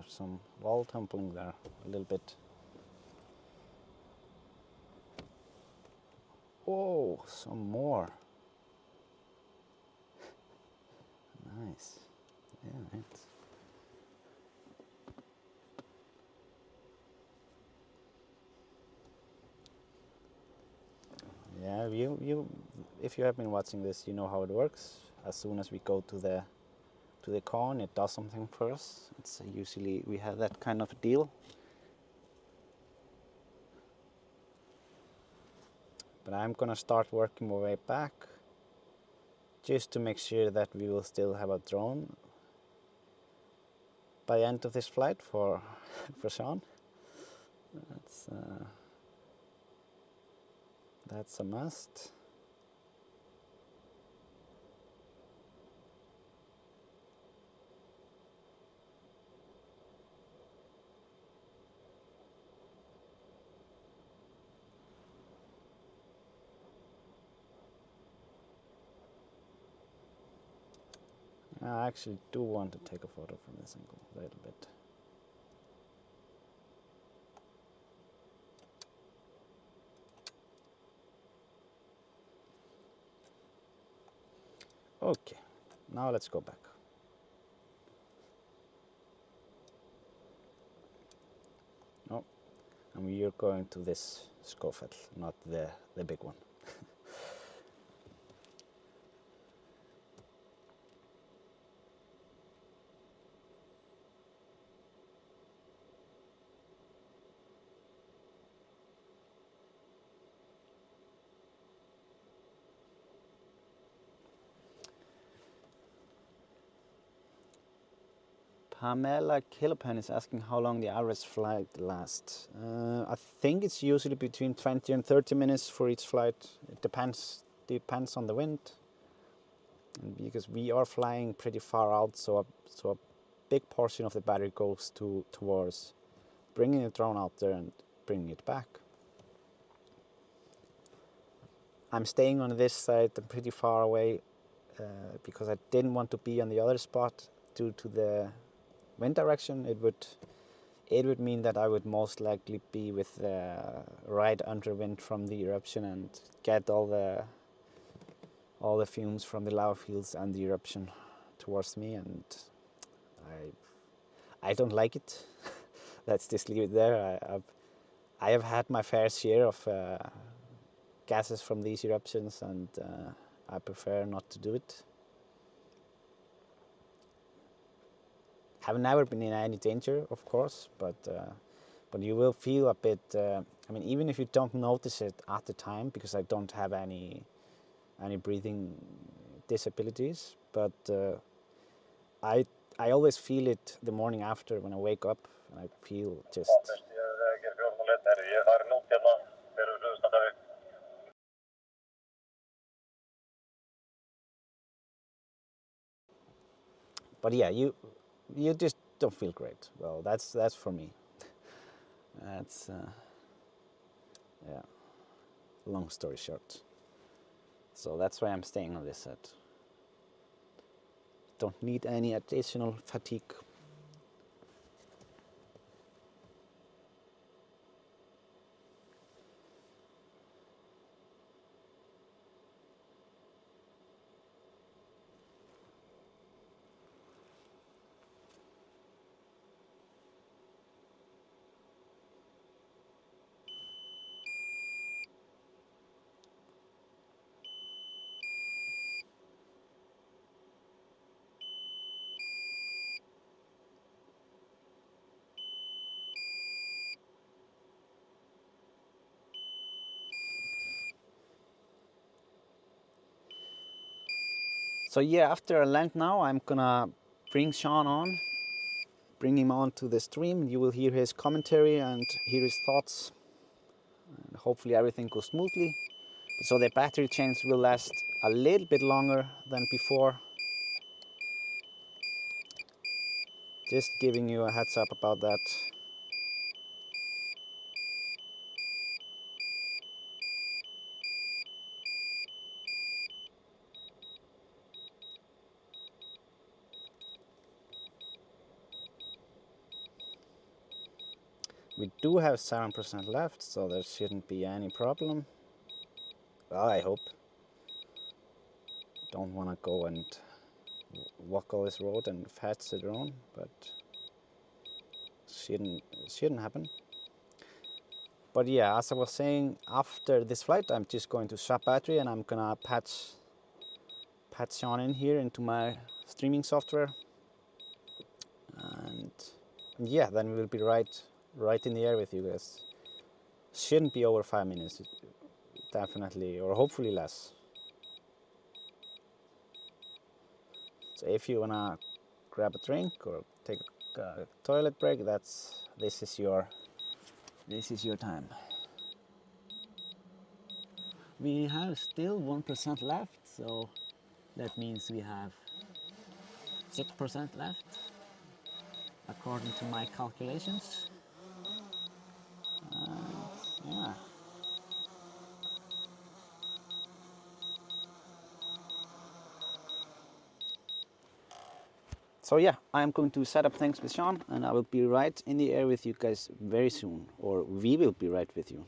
Some wall tumbling there a little bit. Oh, some more. Nice. Yeah, it's yeah. If you have been watching this, you know how it works. As soon as we go to the cone, it does something for us. It's usually we have that kind of a deal. But I'm gonna start working my way back, just to make sure that we will still have a drone by the end of this flight for for Shawn. That's a must. I actually do want to take a photo from this angle a little bit. Okay, now let's go back. Oh, and we are going to this Skofell, not the big one. Pamela Kilopan is asking how long the average flight lasts. I think it's usually between 20 and 30 minutes for each flight. It depends on the wind, and because we are flying pretty far out, so a big portion of the battery goes towards bringing the drone out there and bringing it back. I'm staying on this side pretty far away because I didn't want to be on the other spot due to the wind direction. It would mean that I would most likely be with the right underwind from the eruption and get all the fumes from the lava fields and the eruption towards me, and I don't like it. Let's just leave it there. I have had my fair share of gases from these eruptions, and I prefer not to do it. Have never been in any danger, of course, but you will feel a bit. I mean, even if you don't notice it at the time, because I don't have any breathing disabilities, but I always feel it the morning after when I wake up, and I feel just. But yeah, you just don't feel great. Well, that's for me. That's yeah. Long story short. So that's why I'm staying on this set. Don't need any additional fatigue. So yeah, after I land now, I'm gonna bring Shawn on, bring him on to the stream. You will hear his commentary and hear his thoughts, and hopefully everything goes smoothly. So the battery change will last a little bit longer than before. Just giving you a heads up about that. We do have 7% left, so there shouldn't be any problem. Well, I hope. Don't want to go and walk all this road and fetch the drone, but shouldn't happen. But yeah, as I was saying, after this flight, I'm just going to swap battery and I'm gonna patch Shawn in here into my streaming software, and yeah, then we'll be right in the air with you guys. Shouldn't be over 5 minutes, definitely, or hopefully less. So if you wanna grab a drink or take a toilet break, this is your time. We have still 1% left, so that means we have 6% left according to my calculations. Yeah. So yeah, I'm going to set up things with Shawn, and I will be right in the air with you guys very soon, or we will be right with you.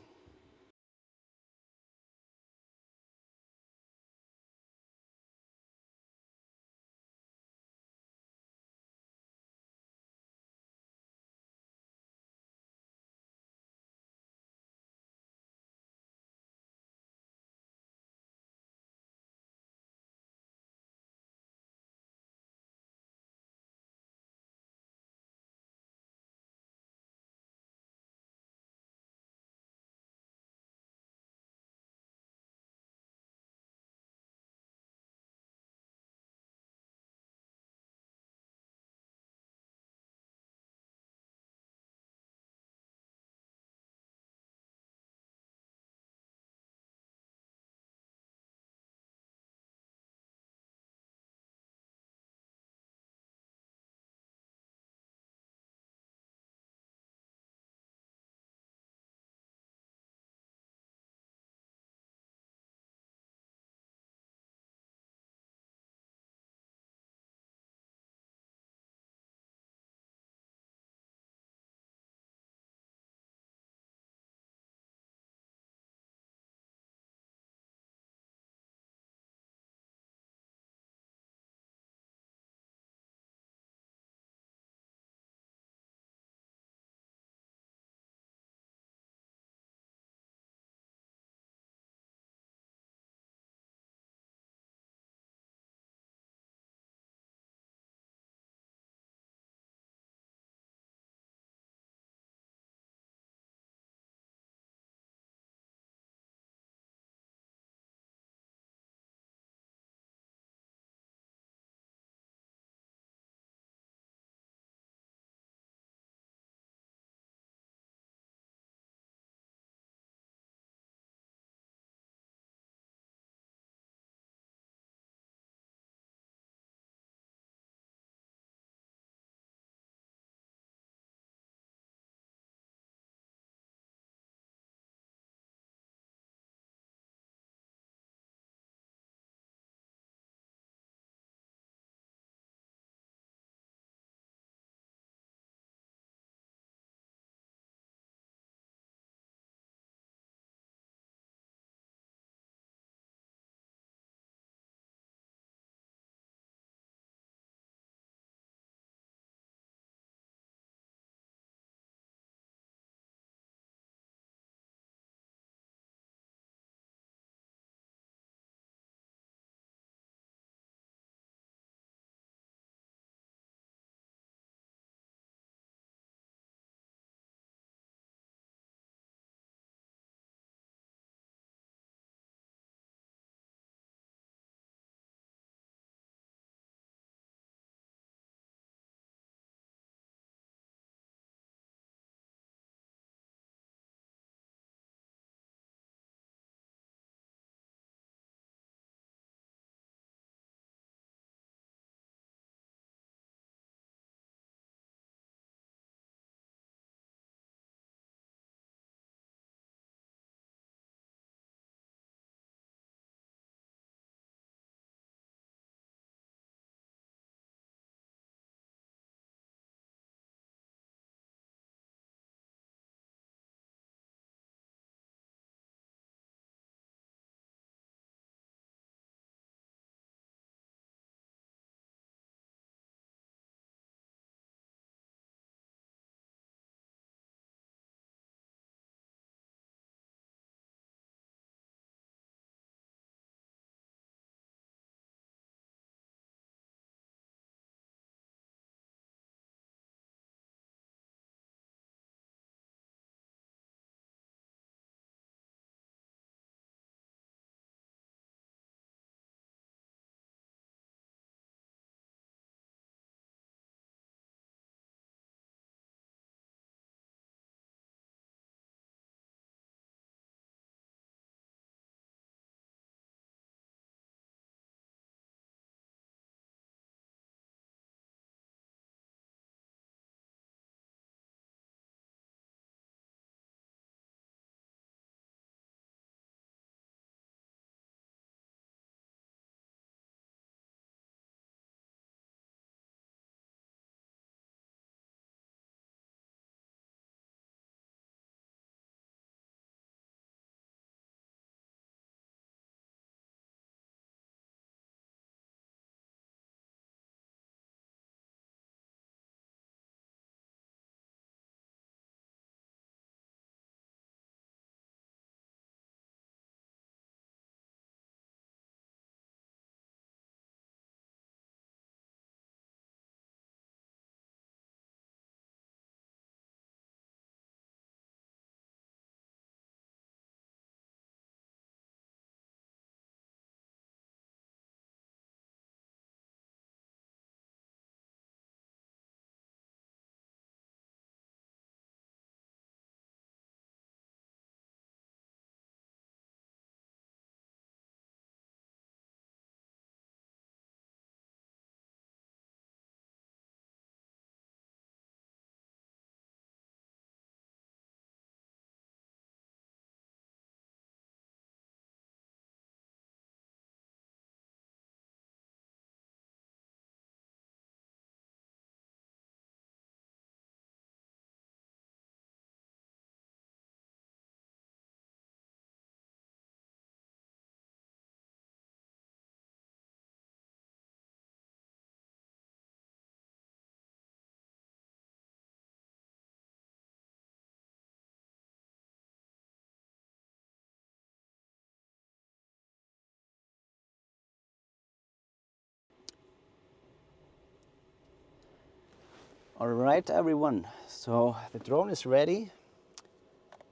All right, everyone. So the drone is ready.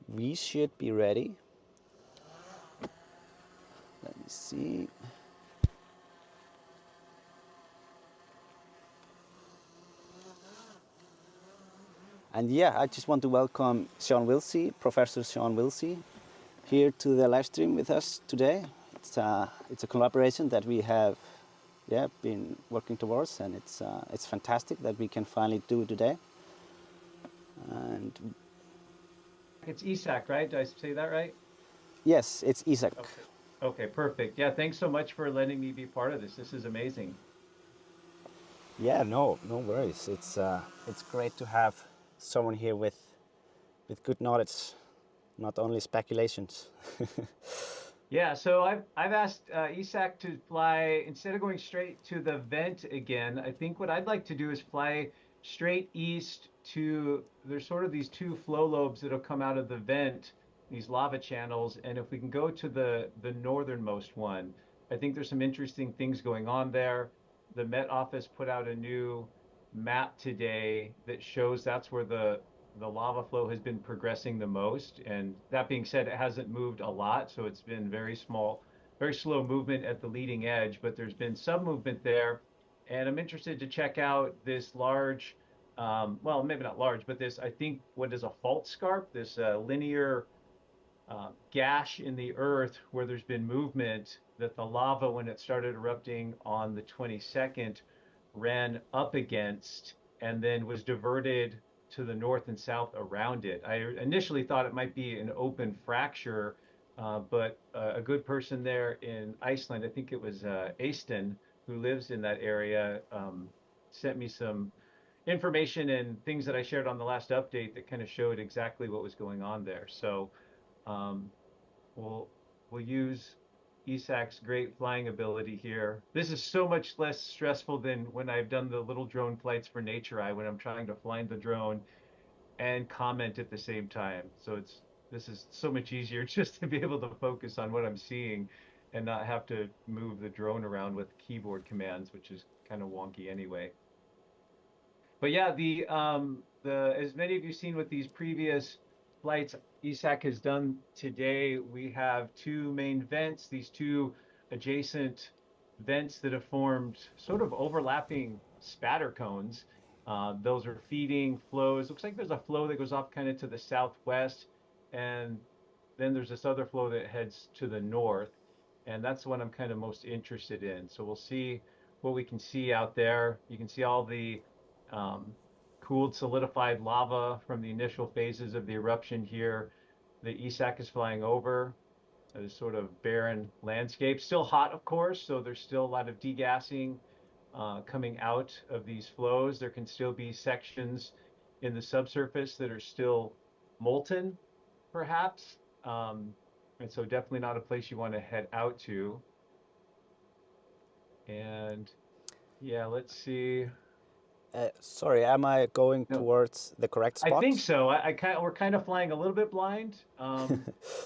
We should be ready. Let me see. And yeah, I just want to welcome Shawn Willsey, Professor Shawn Willsey, here to the live stream with us today. It's a collaboration that we have, been working towards, and it's fantastic that we can finally do it today. And It's ESAC, right? Did I say that right? yes, it's Isaac. Okay. Okay, perfect. Yeah, thanks so much for letting me be part of this. This is amazing. Yeah, no worries. It's great to have someone here with good knowledge, not only speculations. Yeah, so I've asked ESAC to fly instead of going straight to the vent again. I think what I'd like to do is fly straight east to there's sort of these two flow lobes that'll come out of the vent, these lava channels, and if we can go to the northernmost one, I think there's some interesting things going on there. The Met Office put out a new map today that shows that's where the lava flow has been progressing the most. And that being said, it hasn't moved a lot. So it's been very small, very slow movement at the leading edge, but there's been some movement there. And I'm interested to check out this large, well, maybe not large, but this, I think, what is a fault scarp, this linear gash in the earth where there's been movement that the lava, when it started erupting on the 22nd, ran up against and then was diverted to the north and south around it. I initially thought it might be an open fracture, but a good person there in Iceland, I think it was Eysteinn, who lives in that area, sent me some information and things that I shared on the last update that kind of showed exactly what was going on there. So um, we'll we'll use ESAC's great flying ability here. This is so much less stressful than when I've done the little drone flights for Nature Eye when I'm trying to fly the drone and comment at the same time. So this is so much easier just to be able to focus on what I'm seeing and not have to move the drone around with keyboard commands, which is kind of wonky anyway. But yeah, the as many of you seen with these previous flights ESAC has done today, we have two main vents, these two adjacent vents that have formed sort of overlapping spatter cones. Those are feeding flows. Looks like there's a flow that goes off kind of to the southwest, and then there's this other flow that heads to the north, and that's the one I'm kind of most interested in. So we'll see what we can see out there. You can see all the um, cooled solidified lava from the initial phases of the eruption here. The ESAC is flying over a sort of barren landscape. Still hot, of course, so there's still a lot of degassing coming out of these flows. There can still be sections in the subsurface that are still molten, perhaps. And so definitely not a place you want to head out to. And yeah, let's see. Sorry, am I going No, towards the correct I think spot? so. I kind of, we're kind of flying a little bit blind.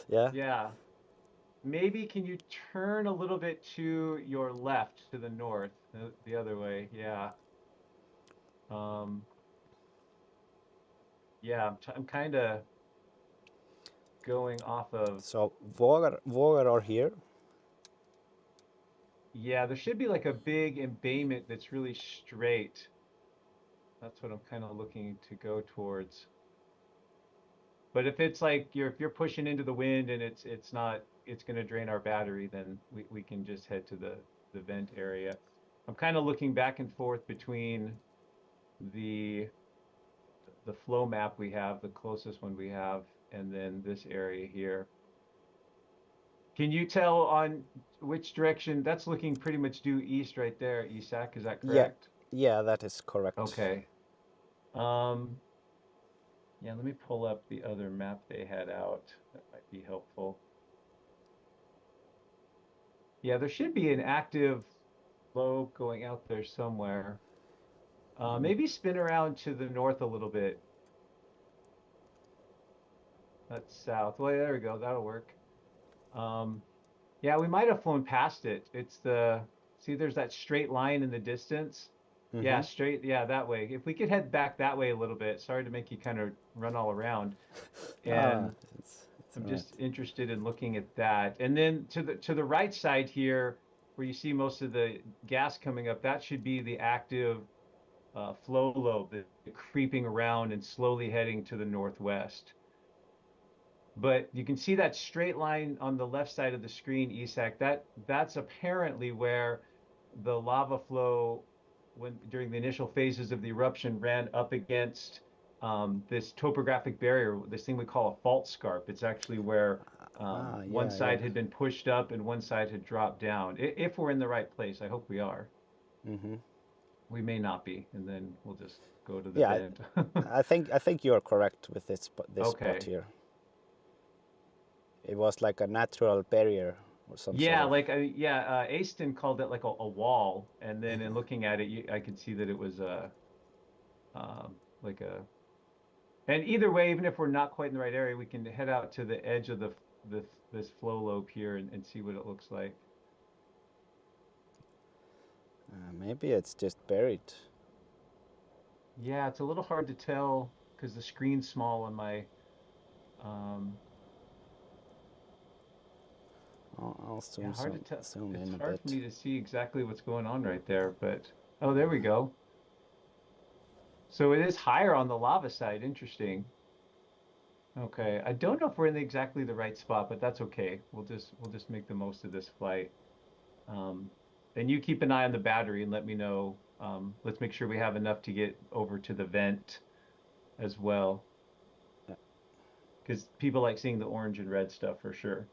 Yeah. Yeah. Maybe can you turn a little bit to your left, to the north, the other way? Yeah. Um, yeah, I'm kind of going off of, So Vågar are here. yeah, there should be like a big embayment that's really straight. That's what I'm kind of looking to go towards. But if it's like if you're pushing into the wind and it's not it's going to drain our battery, then we can just head to the vent area. I'm kind of looking back and forth between the the flow map we have, the closest one we have, and then this area here. Can you tell on which direction? That's looking pretty much due east right there, ESAC, is that Yeah, correct? yeah, that is correct. Okay. Um, yeah, let me pull up the other map they had out. That might be helpful. Yeah, there should be an active lobe going out there somewhere. Maybe spin around to the north a little bit. That's south. Well, there we go. That'll work. Um, yeah, we might have flown past it. It's the, see, there's that straight line in the distance. Yeah, straight, yeah, that way. If we could head back that way a little bit, sorry to make you kind of run all around. Ah, And it's I'm all right. just interested in looking at that. And then to the right side here, where you see most of the gas coming up, that should be the active flow lobe that creeping around and slowly heading to the northwest. But you can see that straight line on the left side of the screen, Isak. That's apparently where the lava flow, when during the initial phases of the eruption, ran up against this topographic barrier, this thing we call a fault scarp. It's actually where Ah, one yeah, side yeah. had been pushed up and one side had dropped down. If we're in the right place, I hope we are. Hmm. We may not be, and then we'll just go to the Yeah, vent. I think you are correct with this spot Okay. here. It was like a natural barrier or some sort Yeah, of. like Aston called it like a wall, and then in looking at it, I could see that it was a like a. And either way, even if we're not quite in the right area, we can head out to the edge of the this flow lobe here and see what it looks like. Maybe it's just buried. Yeah, it's a little hard to tell because the screen's small on my. Um, I'll yeah, zoom hard to tell. zoom It's in a hard for bit. me to see exactly what's going on right there, but oh, there we go. So it is higher on the lava side. Interesting. Okay, I don't know if we're in exactly the right spot, but that's okay. We'll just make the most of this flight. Um, and you keep an eye on the battery and let me know. Let's make sure we have enough to get over to the vent as well, Yeah. because people like seeing the orange and red stuff for sure.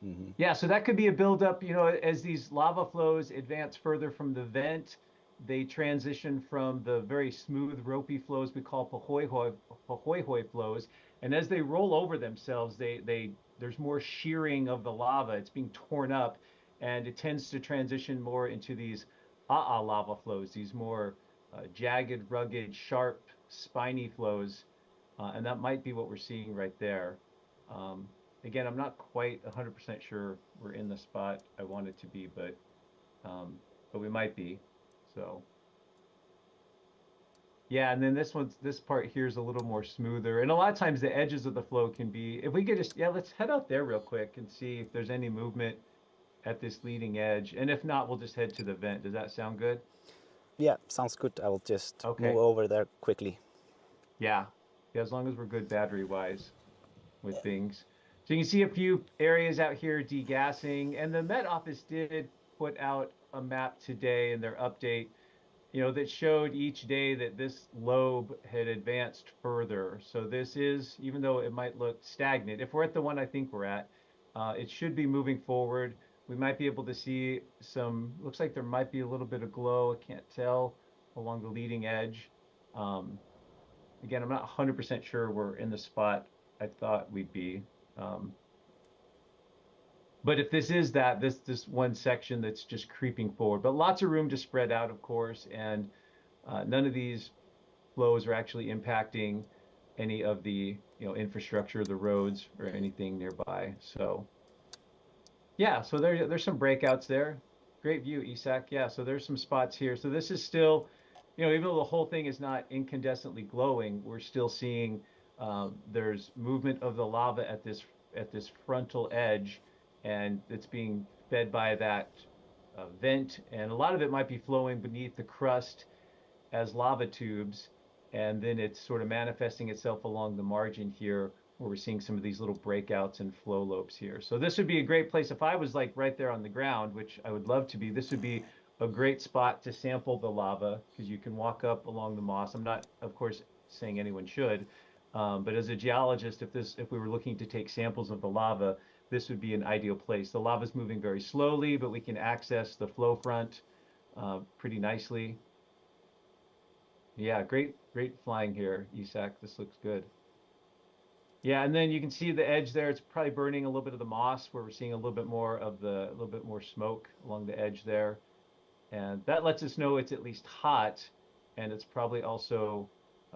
Hmm. Yeah, so that could be a buildup, as these lava flows advance further from the vent, they transition from the very smooth, ropey flows we call pahoehoe flows. And as they roll over themselves, there's more shearing of the lava. It's being torn up, and it tends to transition more into these lava flows, these more jagged, rugged, sharp, spiny flows. And that might be what we're seeing right there. Um, Again, I'm not quite 100% sure we're in the spot I want it to be, um, but we might be. So yeah, and then this part here is a little more smoother, and a lot of times the edges of the flow can be. If we could just let's head out there real quick and see if there's any movement at this leading edge, and if not, we'll just head to the vent. Does that sound good? Yeah, sounds good. I will just move Okay. over there quickly. Yeah. Yeah, as long as we're good battery wise with things. So you can see a few areas out here degassing, and the Met Office did put out a map today in their update, that showed each day that this lobe had advanced further. So this is, even though it might look stagnant, if we're at the one I think we're at, it should be moving forward. We might be able to see looks like there might be a little bit of glow, I can't tell, along the leading edge. Um, Again, I'm not 100% sure we're in the spot I thought we'd be. Um, but if this is this one section that's just creeping forward, but lots of room to spread out, of course, and none of these flows are actually impacting any of the infrastructure, the roads, or anything nearby. So yeah, so there's some breakouts there. Great view, Isak. Yeah, so there's some spots here. So this is still, even though the whole thing is not incandescently glowing, we're still seeing there's movement of the lava at this frontal edge, and it's being fed by that vent, and a lot of it might be flowing beneath the crust as lava tubes, and then it's sort of manifesting itself along the margin here, where we're seeing some of these little breakouts and flow lobes here. So this would be a great place if I was like right there on the ground, which I would love to be. This would be a great spot to sample the lava because you can walk up along the moss. I'm not, of course, saying anyone should, but as a geologist, if we were looking to take samples of the lava, this would be an ideal place. The lava is moving very slowly, but we can access the flow front pretty nicely. Yeah, great flying here, Isak. This looks good. Yeah, and then you can see the edge there. It's probably burning a little bit of the moss where we're seeing a little bit more smoke along the edge there. And that lets us know it's at least hot, and it's probably also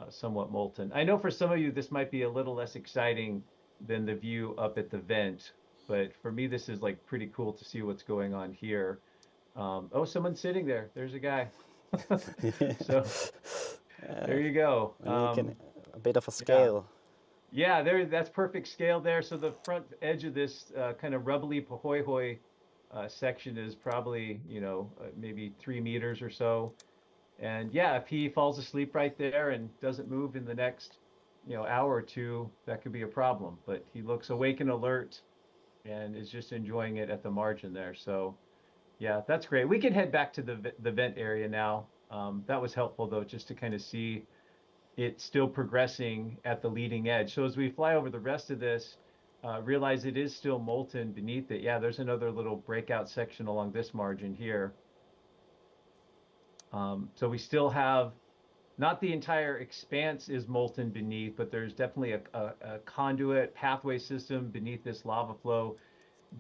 somewhat molten. I know for some of you, this might be a little less exciting than the view up at the vent, but for me, this is like pretty cool to see what's going on here. Oh, someone's sitting there. There's a guy. So there you go. And you can a bit of a Yeah. scale. Yeah, that's perfect scale there. So the front edge of this kind of rubbly pahoehoe section is probably, maybe 3 meters or so. And yeah, if he falls asleep right there and doesn't move in the next, hour or two, that could be a problem. But he looks awake and alert and is just enjoying it at the margin there. So yeah, that's great. We can head back to the vent area now. That was helpful though, just to kind of see it still progressing at the leading edge. So as we fly over the rest of this, realize it is still molten beneath it. Yeah, there's another little breakout section along this margin here. So we still have not the entire expanse is molten beneath, but there's definitely a conduit pathway system beneath this lava flow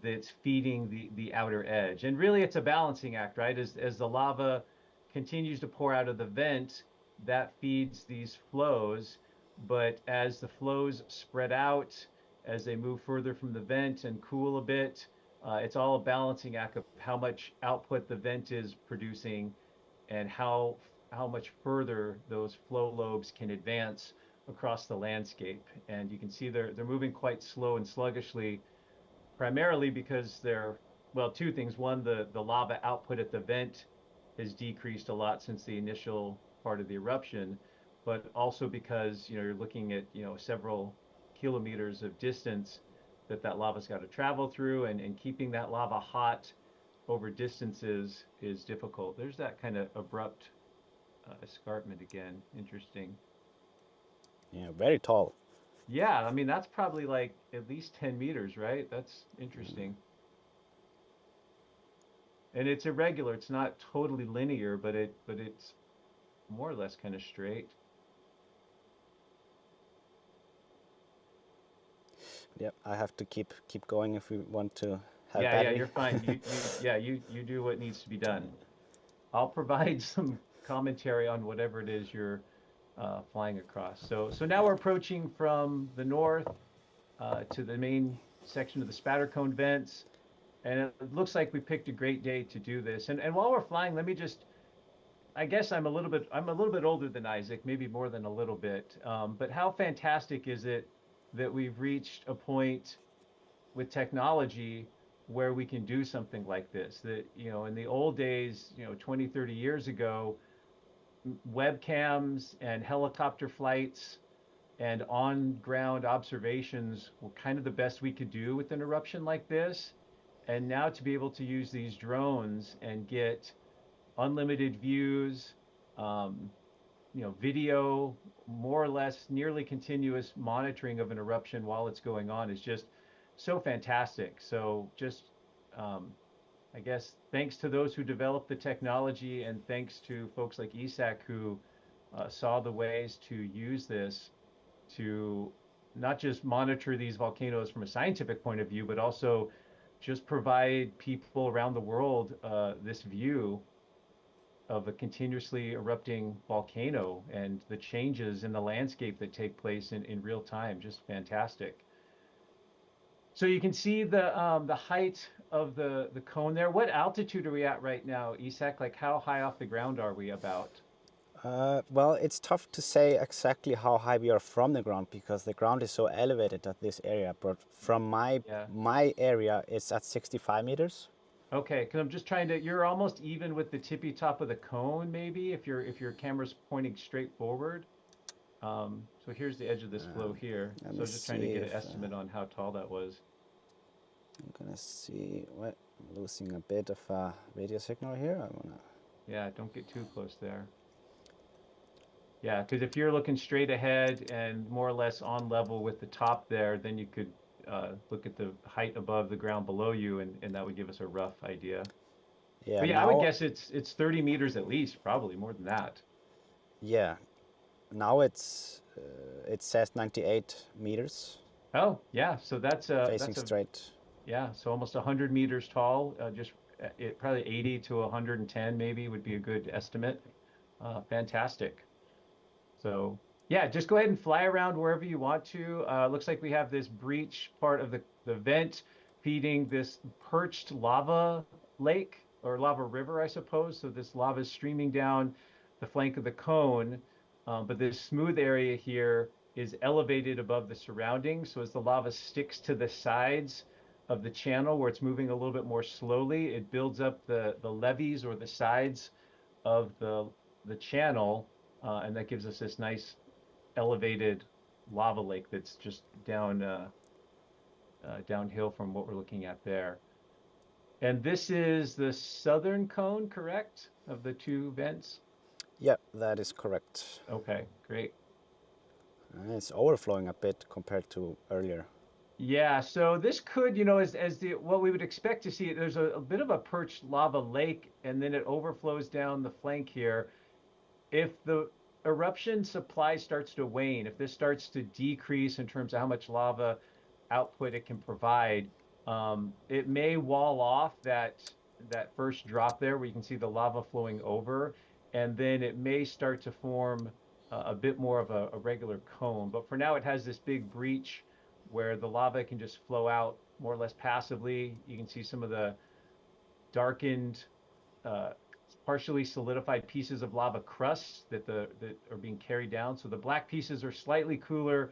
that's feeding the outer edge. And really, it's a balancing act, right? As the lava continues to pour out of the vent, that feeds these flows. But as the flows spread out, as they move further from the vent and cool a bit, it's all a balancing act of how much output the vent is producing and how much further those flow lobes can advance across the landscape. And you can see they're moving quite slow and sluggishly, primarily because well, two things. One, the lava output at the vent has decreased a lot since the initial part of the eruption, but also because, you're looking at, several kilometers of distance that lava's got to travel through, and keeping that lava hot over distances is difficult. There's that kind of abrupt escarpment again. Interesting. Yeah, very tall. Yeah, I mean, that's probably like at least 10 meters, right? That's interesting. And it's irregular. It's not totally linear, but it's more or less kind of straight. Yep, I have to keep going if we want to have Yeah, battery. you're fine. You do what needs to be done. I'll provide some commentary on whatever it is you're flying across. So now we're approaching from the north to the main section of the spatter cone vents, and it looks like we picked a great day to do this. And while we're flying, let me just, I guess I'm a little bit older than Isaac, maybe more than a little bit. But how fantastic is it that we've reached a point with technology where we can do something like this? That, in the old days, 20, 30 years ago, webcams and helicopter flights and on-ground observations were kind of the best we could do with an eruption like this. And now to be able to use these drones and get unlimited views, um, video, more or less nearly continuous monitoring of an eruption while it's going on is just so fantastic. So just, um, I guess, thanks to those who developed the technology, and thanks to folks like Isak who saw the ways to use this to not just monitor these volcanoes from a scientific point of view, but also just provide people around the world this view of a continuously erupting volcano and the changes in the landscape that take place in real time. Just fantastic. So you can see the height of the cone there. What altitude are we at right now, Isak? Like, how high off the ground are we about? Well, it's tough to say exactly how high we are from the ground because the ground is so elevated at this area. But from my Yeah. my area, it's at 65 meters. Okay, because I'm just trying to. You're almost even with the tippy top of the cone, maybe if your camera's pointing straight forward. So here's the edge of this flow here. Let So I me was just trying to see get an if estimate on how tall that was. I'm gonna see. What, I'm losing a bit of a radio signal here. I wanna. Yeah, don't get too close there. Yeah, because if you're looking straight ahead and more or less on level with the top there, then you could look at the height above the ground below you, and that would give us a rough idea. Yeah, But yeah, I would now. guess it's 30 meters at least, probably more than that. Yeah, now it says 98 meters, Oh, yeah, so that's a facing that's a straight. yeah, so almost 100 meters tall. Just probably 80 to 110 maybe would be a good estimate. Fantastic. So yeah, just go ahead and fly around wherever you want to. Looks like we have this breach part of the vent feeding this perched lava lake. or lava river, I suppose. So this lava is streaming down the flank of the cone, but this smooth area here is elevated above the surroundings. So as the lava sticks to the sides of the channel where it's moving a little bit more slowly, it builds up the levees or the sides of the channel, and that gives us this nice elevated lava lake that's just downhill from what we're looking at there. And this is the southern cone, correct, of the two vents? Yeah, that is correct. Okay, great. And it's overflowing a bit compared to earlier. Yeah, so this could, as the what we would expect to see, there's a bit of a perched lava lake, and then it overflows down the flank here. If the eruption supply starts to wane, if this starts to decrease in terms of how much lava output it can provide, it may wall off that first drop there where you can see the lava flowing over, and then it may start to form a bit more of a regular cone. But for now, it has this big breach where the lava can just flow out more or less passively. You can see some of the darkened uh, partially solidified pieces of lava crusts that are being carried down. So the black pieces are slightly cooler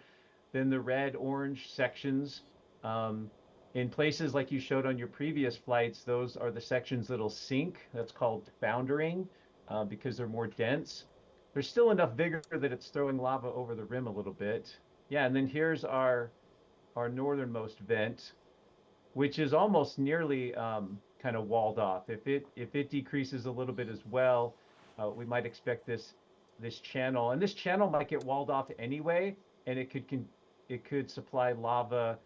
than the red orange sections. Um, in places like you showed on your previous flights, those are the sections that'll sink. That's called foundering because they're more dense. There's still enough vigor that it's throwing lava over the rim a little bit. Yeah, and then here's our northernmost vent, which is almost nearly kind of walled off. If it decreases a little bit as well, we might expect this channel, and this channel might get walled off anyway, and it could supply lava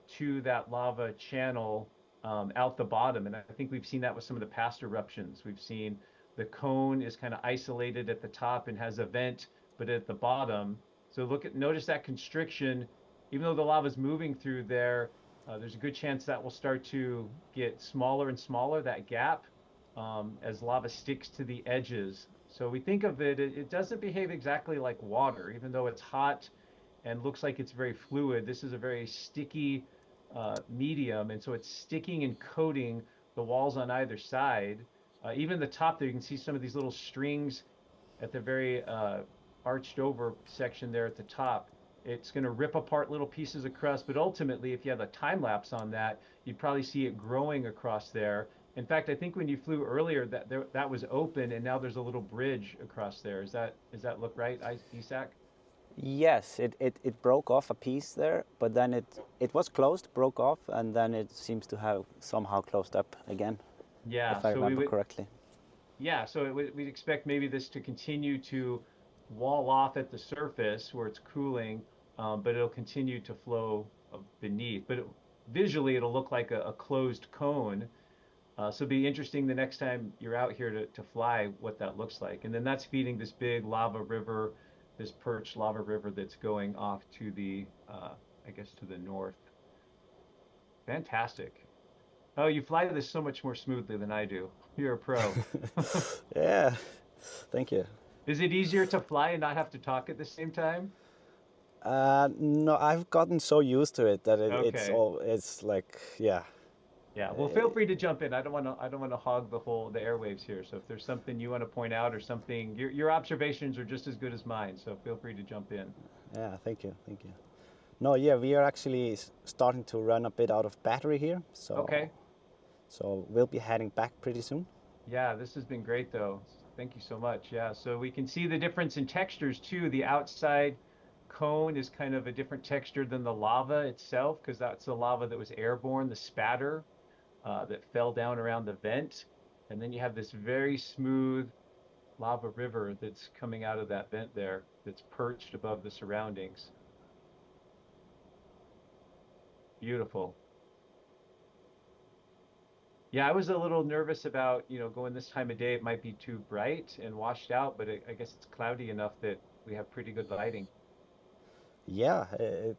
to that lava channel out the bottom. And I think we've seen that with some of the past eruptions. We've seen the cone is kind of isolated at the top and has a vent, but at the bottom. So notice that constriction, even though the lava is moving through there, there's a good chance that will start to get smaller and smaller, that gap, as lava sticks to the edges. So we think of it doesn't behave exactly like water, even though it's hot and looks like it's very fluid. This is a very sticky medium, and so it's sticking and coating the walls on either side. Even the top there, you can see some of these little strings at the very arched over section there at the top. It's going to rip apart little pieces of crust, but ultimately, if you have a time lapse on that, you'd probably see it growing across there. In fact, I think when you flew earlier, that was open, and now there's a little bridge across there. Does that look right, Isak? Yes, it broke off a piece there, but then it was closed, broke off, and then it seems to have somehow closed up again, Yeah. if I So we remember would correctly. Yeah, so we'd expect maybe this to continue to wall off at the surface where it's cooling, but it'll continue to flow beneath. But visually, it'll look like a closed cone. So it'll be interesting the next time you're out here to fly what that looks like. And then that's feeding this big lava river, this perched lava river that's going off to I guess, to the north. Fantastic. Oh, you fly this so much more smoothly than I do. You're a pro. Yeah, thank you. Is it easier to fly and not have to talk at the same time? No, I've gotten so used to it that Okay. it's like, yeah. Yeah. Well, feel free to jump in. I don't want to hog the airwaves here. So if there's something you want to point out or something, your observations are just as good as mine. So feel free to jump in. Yeah, thank you, thank you. No, yeah, we are actually starting to run a bit out of battery here, Okay. so we'll be heading back pretty soon. Yeah, this has been great though. Thank you so much. Yeah. So we can see the difference in textures too. The outside cone is kind of a different texture than the lava itself, because that's the lava that was airborne, the spatter that fell down around the vent. And then you have this very smooth lava river that's coming out of that vent there that's perched above the surroundings. Beautiful. Yeah, I was a little nervous about, going this time of day. It might be too bright and washed out, but I guess it's cloudy enough that we have pretty good lighting. Yeah, it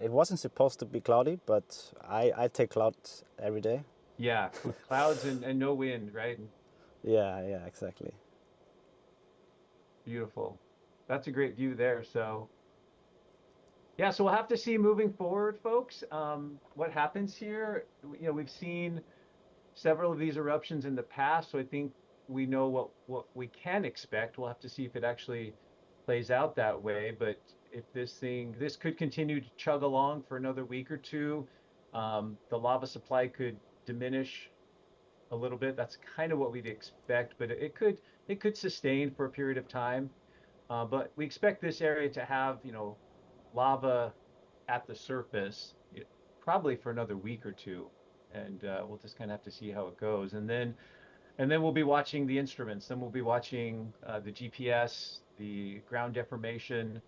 wasn't supposed to be cloudy, but I take clouds every day. Yeah, clouds and no wind, right? Yeah, yeah, exactly. Beautiful. That's a great view there. So, yeah, so we'll have to see moving forward, folks, what happens here. We've seen several of these eruptions in the past, so I think we know what we can expect. We'll have to see if it actually plays out that way. But if this could continue to chug along for another week or two, the lava supply could diminish a little bit. That's kind of what we'd expect, but it could sustain for a period of time. But we expect this area to have, lava at the surface probably for another week or two, and we'll just kind of have to see how it goes. And then we'll be watching the instruments. Then we'll be watching the GPS, the ground deformation,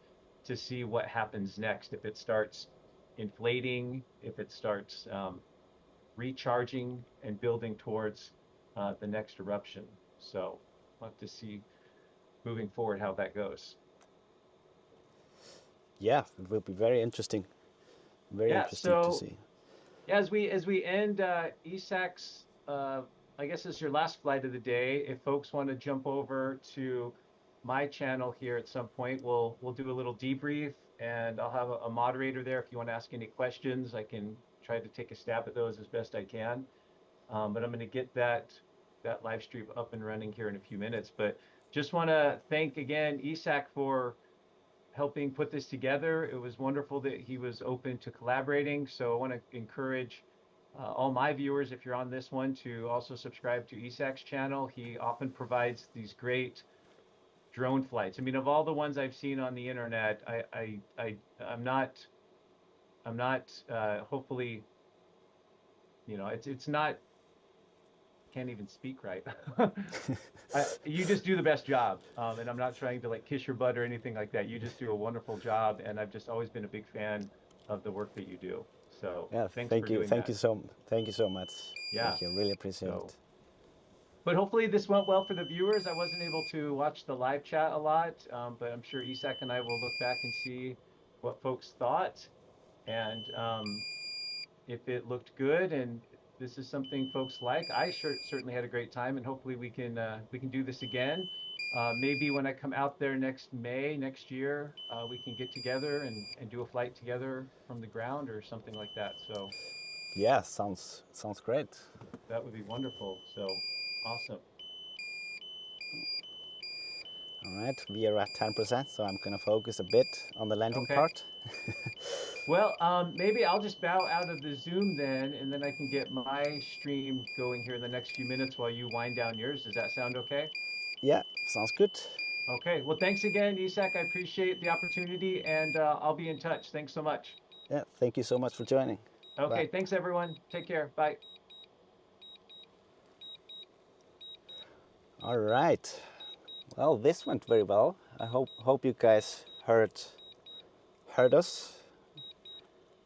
to see what happens next. If it starts inflating, if it starts recharging and building towards the next eruption. So we'll have to see moving forward how that goes. Yeah, it will be very interesting. Very Yeah. interesting to So see. yeah, as we end ESAC's, I guess it's your last flight of the day. If folks want to jump over to my channel here at some point, we'll do a little debrief, and I'll have a moderator there. If you want to ask any questions, I can try to take a stab at those as best I can. But I'm going to get that live stream up and running here in a few minutes. But just want to thank again ESAC for helping put this together. It was wonderful that he was open to collaborating. So I want to encourage all my viewers, if you're on this one, to also subscribe to ESAC's channel. He often provides these great drone flights. I mean, of all the ones I've seen on the internet, I'm not hopefully, it's not, can't even speak right. You just do the best job, and I'm not trying to like kiss your butt or anything like that. You just do a wonderful job, and I've just always been a big fan of the work that you do. So Yeah, thanks for doing thank that. you so much. Yeah. Thank you, really appreciate So, it. but hopefully this went well for the viewers. I wasn't able to watch the live chat a lot, but I'm sure Isak and I will look back and see what folks thought, and if it looked good and this is something folks like. I certainly had a great time, and hopefully we can do this again. Maybe when I come out there next May next year, we can get together and do a flight together from the ground or something like that. So Yeah, sounds great. that would be wonderful. So awesome. All right, we are at 10%, so I'm gonna focus a bit on the landing Okay. part. Well, maybe I'll just bow out of the Zoom then, and then I can get my stream going here in the next few minutes while you wind down yours. Does that sound okay? Yeah, sounds good. Okay. Well, thanks again, Isak. I appreciate the opportunity, and I'll be in touch. Thanks so much. Yeah, thank you so much for joining. Okay. Bye. Thanks, everyone. Take care. Bye. All right. Well, this went very well. I hope you guys heard us.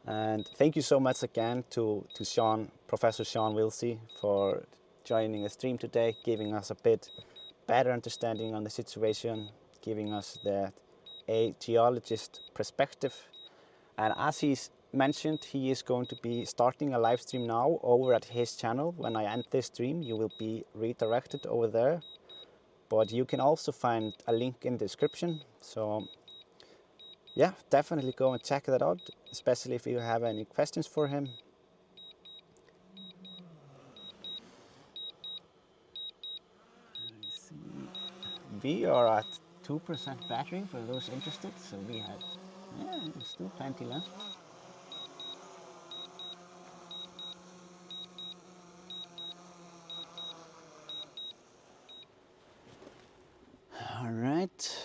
And thank you so much again to Professor Shawn Willsey, for joining the stream today, giving us a bit better understanding on the situation, giving us a geologist perspective. And as he's mentioned, he is going to be starting a live stream now over at his channel. When I end this stream, you will be redirected over there. But you can also find a link in the description. So yeah, definitely go and check that out, especially if you have any questions for him. We are at 2% battery for those interested, so we have, yeah, there's still plenty left. All right.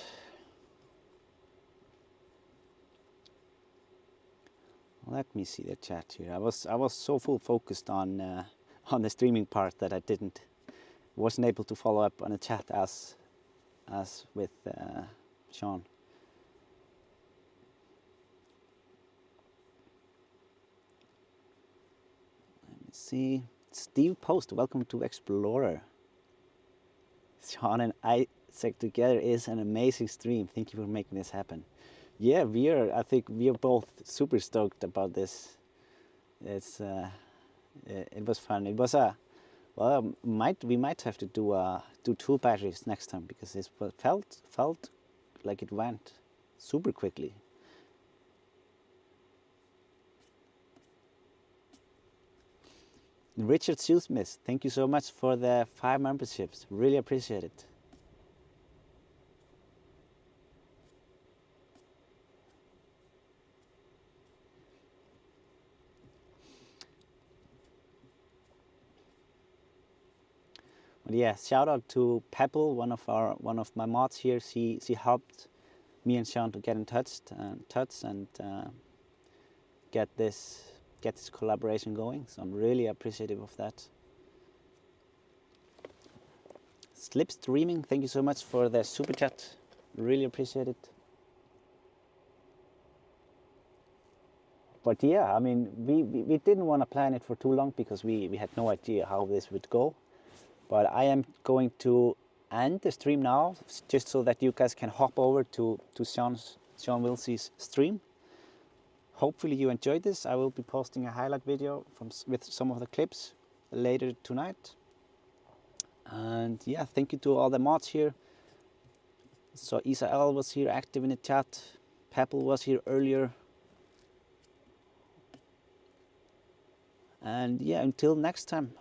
Let me see the chat here. I was so full focused on the streaming part that I wasn't able to follow up on the chat as with Shawn. Let me see. Steve Post, welcome to Explorer. Shawn and Isaac together is an amazing stream. Thank you for making this happen. Yeah, I think we are both super stoked about this. It was fun. It was we might have to do 2 batteries next time, because it felt like it went super quickly. Richard Shoesmith, thank you so much for the 5 memberships. Really appreciate it. But yeah, shout out to Pebble, one of my mods here. She helped me and Shawn to get in touch and get this collaboration going. So I'm really appreciative of that. Slipstreaming, thank you so much for the super chat. Really appreciate it. But yeah, I mean, we didn't want to plan it for too long because we had no idea how this would go. But I am going to end the stream now, just so that you guys can hop over to Shawn Willsey's stream. Hopefully you enjoyed this. I will be posting a highlight video with some of the clips later tonight. And yeah, thank you to all the mods here. So Isael was here active in the chat. Pebble was here earlier. And yeah, until next time,